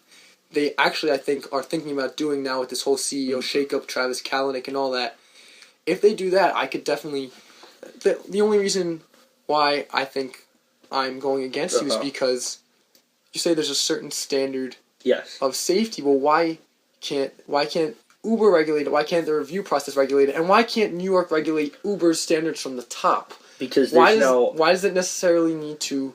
they actually, I think, are thinking about doing now with this whole CEO shakeup, Travis Kalanick, and all that. If they do that, I could definitely... The only reason why I think I'm going against you is because you say there's a certain standard of safety. Well, why can't Uber regulate it? Why can't the review process regulate it? And why can't New York regulate Uber's standards from the top? Because why does it necessarily need to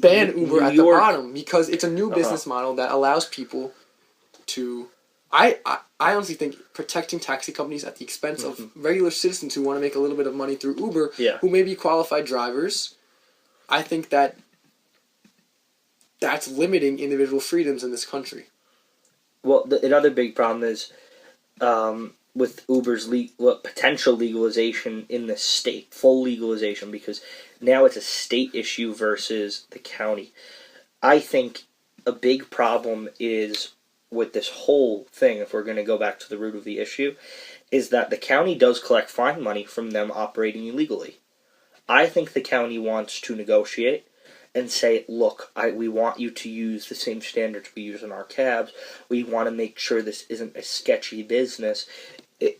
ban Uber at the bottom? Because it's a new business model that allows people to... I honestly think protecting taxi companies at the expense of regular citizens who want to make a little bit of money through Uber, who may be qualified drivers, I think that's limiting individual freedoms in this country. Well, another big problem is with Uber's potential legalization in the state, full legalization, because now it's a state issue versus the county. I think a big problem is with this whole thing, if we're going to go back to the root of the issue, is that the county does collect fine money from them operating illegally. I think the county wants to negotiate and say, look, we want you to use the same standards we use in our cabs. We want to make sure this isn't a sketchy business.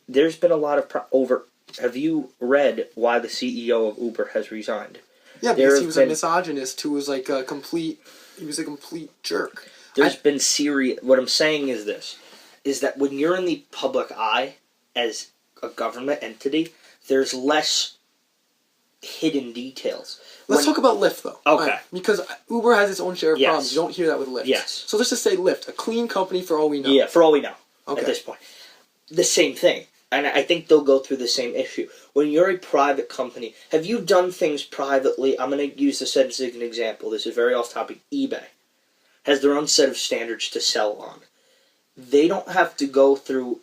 There's been a lot of Have you read why the CEO of Uber has resigned? Yeah, because he was a misogynist who was a complete jerk. There's been serious... What I'm saying is this, is that when you're in the public eye as a government entity, there's less hidden details. Let's talk about Lyft, though. Okay. Right? Because Uber has its own share of problems. You don't hear that with Lyft. Yes. So let's just say Lyft, a clean company for all we know. Yeah, for all we know at this point. The same thing. And I think they'll go through the same issue. When you're a private company, have you done things privately? I'm going to use this as an example. This is very off-topic. eBay has their own set of standards to sell on. They don't have to go through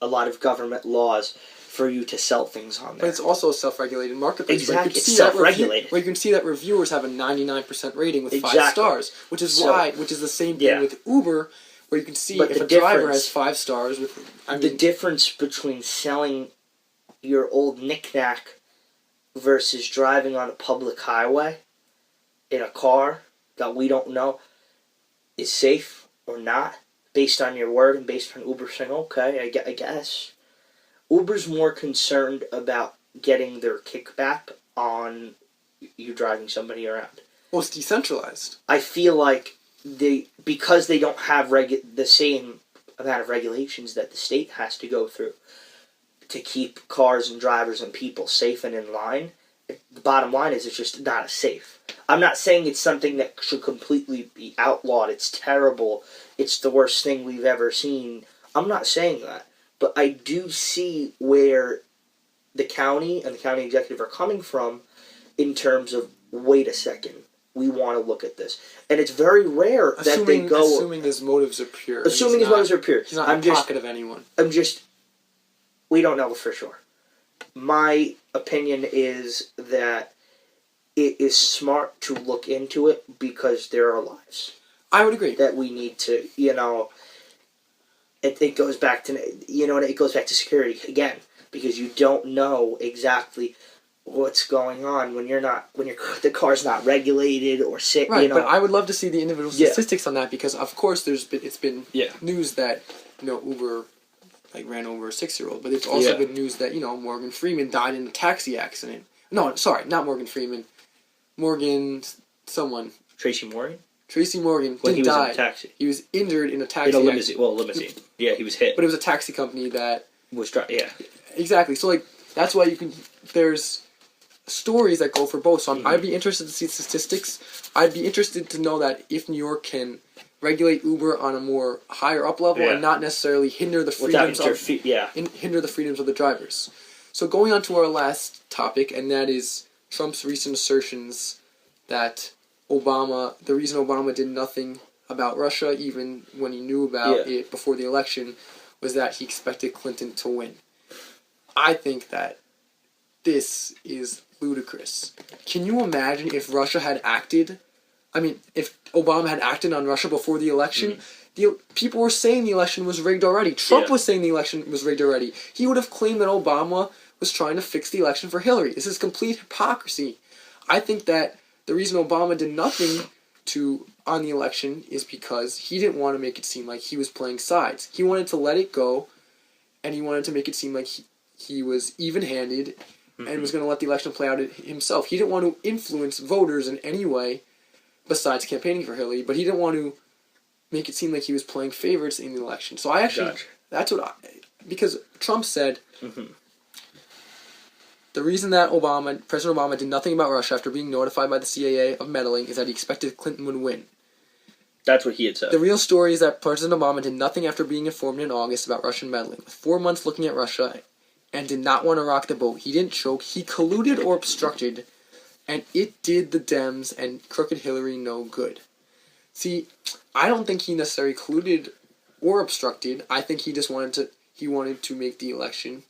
a lot of government laws for you to sell things on there. But it's also a self-regulated marketplace. Exactly, it's self-regulated. Where you can see that reviewers have a 99% rating with 5 stars, which is the same thing with Uber, where you can see if a driver has 5 stars. The difference between selling your old knick-knack versus driving on a public highway in a car that we don't know is safe or not, based on your word and based on Uber saying, okay, I guess. Uber's more concerned about getting their kickback on you driving somebody around. Well, it's decentralized. I feel like because they don't have the same amount of regulations that the state has to go through to keep cars and drivers and people safe and in line, the bottom line is it's just not as safe. I'm not saying it's something that should completely be outlawed. It's terrible. It's the worst thing we've ever seen. I'm not saying that. But I do see where the county and the county executive are coming from in terms of, wait a second, we want to look at this. And it's very rare that they go... Assuming his motives are pure. Assuming his motives are pure. He's not in the pocket of anyone. We don't know for sure. My opinion is that it is smart to look into it because there are lives. I would agree. That we need to, it goes back to, it goes back to security. Again, because you don't know exactly what's going on when the car's not regulated or sick. Right, but I would love to see the individual statistics on that, because of course it's been news that Uber ran over a 6-year-old, but it's also been news that Morgan Freeman died in a taxi accident. No, sorry, not Morgan Freeman. Tracy Morgan. Tracy Morgan when didn't he was die. in a taxi. He was injured in a taxi. In a limousine. Well, a limousine. Yeah, he was hit. But it was a taxi company that was driving. Yeah. Exactly. So that's why there's stories that go for both. So I'd be interested to see statistics. I'd be interested to know that if New York can regulate Uber on a more higher up level and not necessarily hinder the freedoms hinder the freedoms of the drivers. So going on to our last topic, and that is Trump's recent assertions that the reason Obama did nothing about Russia, even when he knew about it before the election, was that he expected Clinton to win. I think that this is ludicrous. Can you imagine if Russia had acted? If Obama had acted on Russia before the election, people were saying the election was rigged already. Trump was saying the election was rigged already. He would have claimed that Obama was trying to fix the election for Hillary. This is complete hypocrisy. I think that the reason Obama did nothing on the election is because he didn't want to make it seem like he was playing sides. He wanted to let it go, and he wanted to make it seem like he was even-handed and was going to let the election play out himself. He didn't want to influence voters in any way besides campaigning for Hillary, but he didn't want to make it seem like he was playing favorites in the election. So that's what because Trump said, the reason that President Obama did nothing about Russia after being notified by the CIA of meddling is that he expected Clinton would win. That's what he had said. The real story is that President Obama did nothing after being informed in August about Russian meddling. With 4 months looking at Russia and did not want to rock the boat. He didn't choke. He colluded or obstructed, and it did the Dems and crooked Hillary no good. See, I don't think he necessarily colluded or obstructed. I think he just wanted to make the election.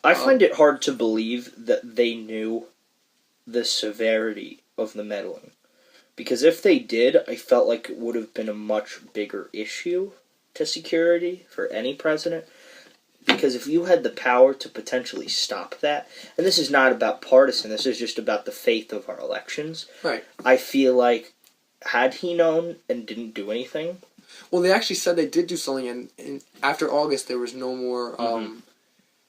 I find it hard to believe that they knew the severity of the meddling. Because if they did, I felt like it would have been a much bigger issue to security for any president. Because if you had the power to potentially stop that, and this is not about partisan, this is just about the faith of our elections. Right. I feel like, had he known and didn't do anything... Well, they actually said they did do something, and after August there was no more...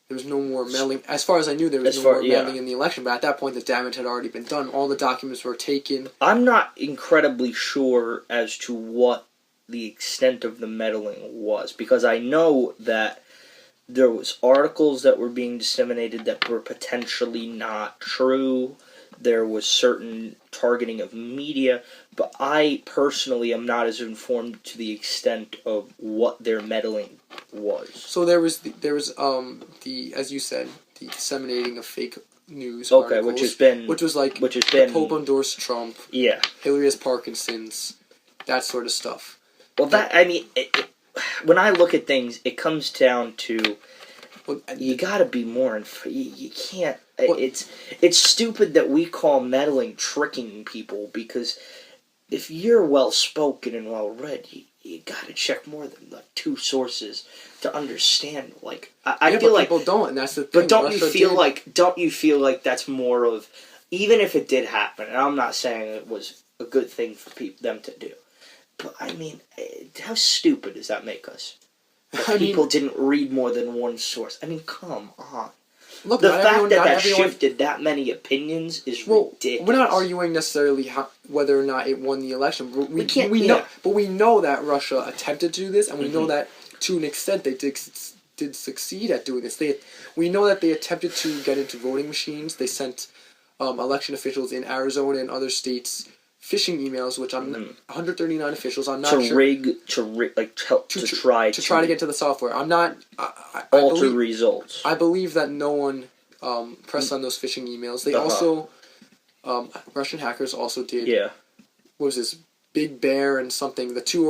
There was no more meddling. As far as I knew, there was no more meddling in the election. But at that point, the damage had already been done. All the documents were taken. I'm not incredibly sure as to what the extent of the meddling was. Because I know that there was articles that were being disseminated that were potentially not true. There was certain targeting of media. But I personally am not as informed to the extent of what their meddling was. So there was as you said, the disseminating of fake news articles, which was like the Pope endorsed Trump. Yeah. Hillary has Parkinson's, that sort of stuff. Well, when I look at things, it comes down to you gotta be more. You can't. It's stupid that we call meddling tricking people, because if you're well spoken and well read, you gotta check more than like 2 sources to understand. Like I feel like people don't, and that's the thing. But don't you feel like that's more of, even if it did happen, and I'm not saying it was a good thing for them to do, but I mean, how stupid does that make us? That people didn't read more than 1 source. I mean, come on. Look, the fact that shifted that many opinions is ridiculous. We're not arguing necessarily whether or not it won the election. But we know that Russia attempted to do this, and we know that to an extent they did succeed at doing this. We know that they attempted to get into voting machines. They sent election officials in Arizona and other states phishing emails, which 139 officials. I'm not sure to try to get to the software. I'm not alter results. I believe that no one pressed on those phishing emails. They also Russian hackers also did. Yeah. What was this? Big Bear and something. The two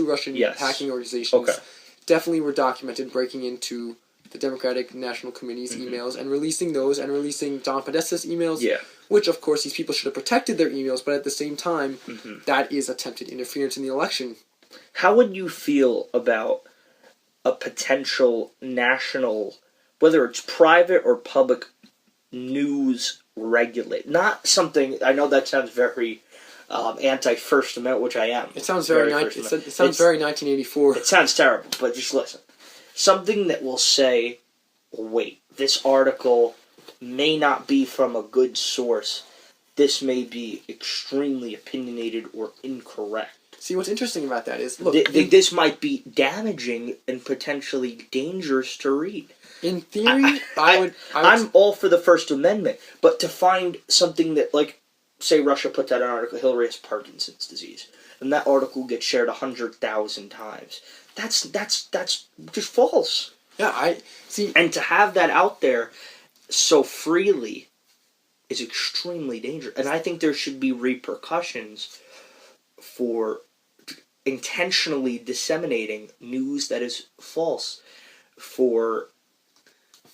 Russian hacking organizations definitely were documented breaking into the Democratic National Committee's emails and releasing those, and releasing Don Podesta's emails. Yeah. Which, of course, these people should have protected their emails, but at the same time, that is attempted interference in the election. How would you feel about a potential national... whether it's private or public news regulate. Not something, I know that sounds very anti-First Amendment, which I am. It sounds very 1984. It sounds terrible, but just listen. Something that will say, wait, this article may not be from a good source. This may be extremely opinionated or incorrect. See, what's interesting about that is, look... this might be damaging and potentially dangerous to read. In theory, I'm all for the First Amendment, but to find something that, like, say Russia puts out an article, Hillary has Parkinson's disease, and that article gets shared 100,000 times. That's just false. Yeah, I see. And to have that out there so freely is extremely dangerous. And I think there should be repercussions for intentionally disseminating news that is false for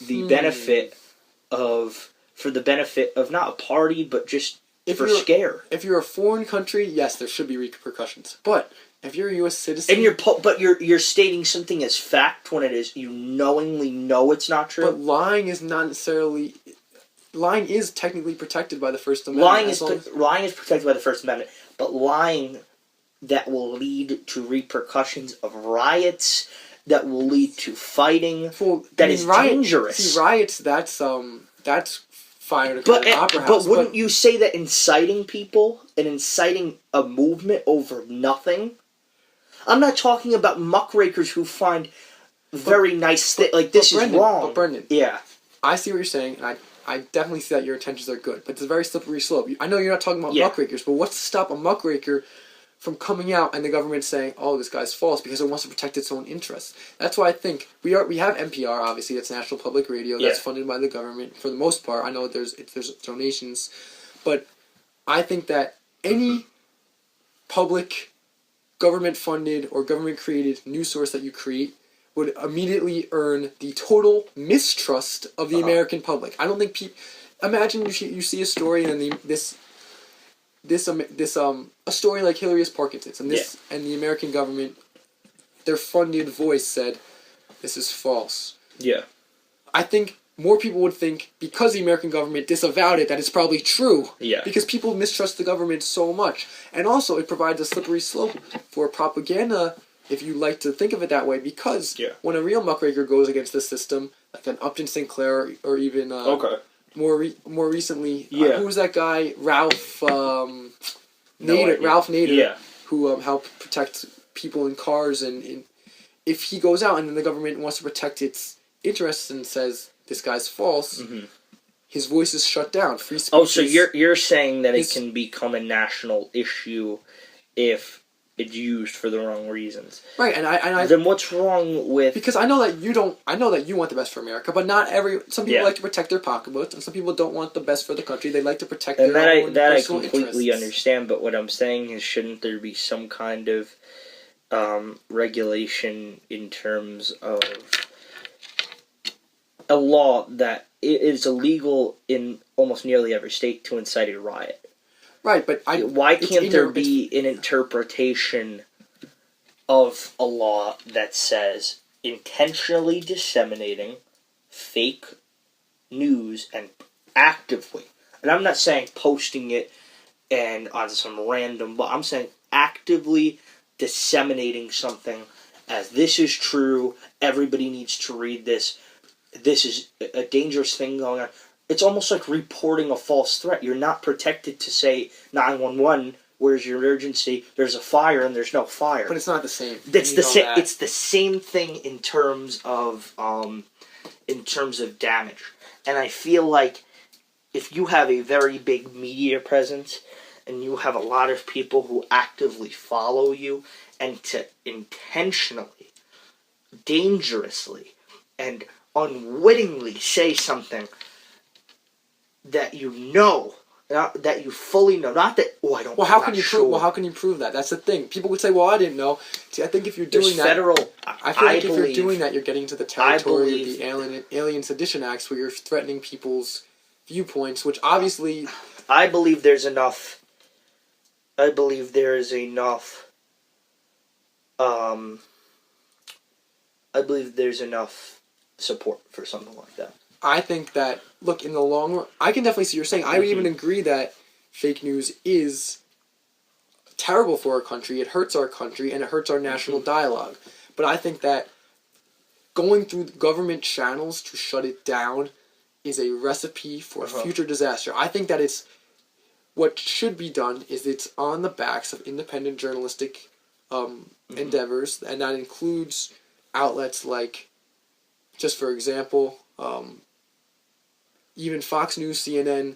the benefit of not a party, but just scare. If you're a foreign country, yes, there should be repercussions. But if you're a U.S. citizen, and you're stating something as fact when it is you knowingly know it's not true. But lying is not necessarily. Lying is technically protected by the First Amendment. Lying is protected by the First Amendment, but lying that will lead to repercussions of riots, that will lead to fighting, dangerous. See, riots, that's fire to but, an opera house. But wouldn't you say that inciting people and inciting a movement over nothing? I'm not talking about muckrakers who find very nice things, like this is wrong. But Brendan, yeah, I see what you're saying, and I definitely see that your intentions are good, but it's a very slippery slope. I know you're not talking about muckrakers, but what's to stop a muckraker from coming out and the government saying, "Oh, this guy's false," because it wants to protect its own interests? That's why I think we have NPR, obviously, that's National Public Radio, that's funded by the government for the most part. I know there's donations, but I think that any public, government-funded or government-created news source that you create would immediately earn the total mistrust of the American public. I don't think imagine you see a story and then a story like Hillary has Parkinson's and the American government, their funded voice said this is false. Yeah. I think more people would think, because the American government disavowed it, that it's probably true. Yeah. Because people mistrust the government so much. And also it provides a slippery slope for propaganda, if you like to think of it that way, because when a real muckraker goes against the system, like an Upton Sinclair or even more recently, who was that guy? Ralph Nader, who helped protect people in cars, and if he goes out and then the government wants to protect its interests and says this guy's false, his voice is shut down. Free speech. Oh, so you're saying that it can become a national issue if it's used for the wrong reasons, right? And I then what's wrong with? Because I know that you don't. I know that you want the best for America, but not every. Some people like to protect their pocketbooks, and some people don't want the best for the country. They like to protect their own personal I completely interests. understand. But what I'm saying is, shouldn't there be some kind of regulation in terms of a law that it is illegal in almost nearly every state to incite a riot? Right, but why can't there be an interpretation of a law that says intentionally disseminating fake news and actively, and I'm not saying posting it and on some random, but I'm saying actively disseminating something as this is true, everybody needs to read this is a dangerous thing going on. It's almost like reporting a false threat. You're not protected to say 911. Where's your emergency? There's a fire and there's no fire. But it's not the same. It's the same. It's the same thing in terms of damage. And I feel like if you have a very big media presence and you have a lot of people who actively follow you, and to intentionally, dangerously, and unwittingly say something that you know, that you fully know, not that, I don't know. Well, how can you prove? Well, how can you prove that? That's the thing. People would say, "Well, I didn't know." See, I think if you're doing that, I feel like if you're doing that, you're getting into the territory of the Alien Sedition Acts, where you're threatening people's viewpoints, which obviously, I believe there's enough. I believe there is enough. I believe there's enough support for something like that. I think that, look, in the long run, I can definitely see what you're saying. I would even agree that fake news is terrible for our country. It hurts our country, and it hurts our national dialogue. But I think that going through the government channels to shut it down is a recipe for future disaster. I think that it's what should be done is it's on the backs of independent journalistic endeavors, and that includes outlets like, just for example, even Fox News, CNN,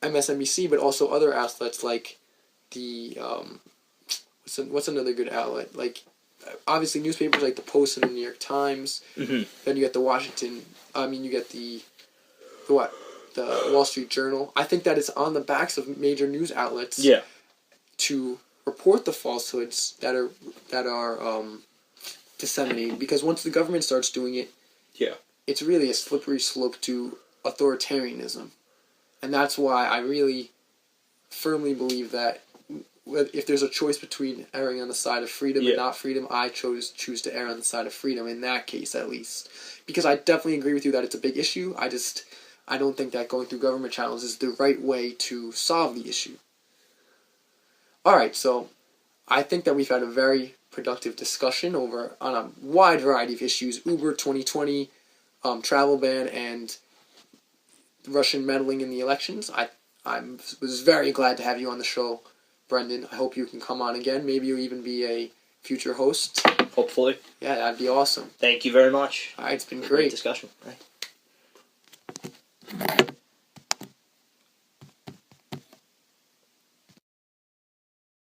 MSNBC, but also other outlets like the what's another good outlet? Like, obviously newspapers like the Post and the New York Times. Then you get the the Wall Street Journal. I think that it's on the backs of major news outlets to report the falsehoods that are disseminated, because once the government starts doing it, it's really a slippery slope to authoritarianism. And that's why I really firmly believe that if there's a choice between erring on the side of freedom and not freedom, I choose to err on the side of freedom in that case, at least. Because I definitely agree with you that it's a big issue. I don't think that going through government channels is the right way to solve the issue. Alright, so I think that we've had a very productive discussion on a wide variety of issues. Uber 2020, travel ban, and Russian meddling in the elections. I was very glad to have you on the show, Brendan. I hope you can come on again. Maybe you'll even be a future host. Hopefully. Yeah, that'd be awesome. Thank you very much. All right, it's been great discussion. Right.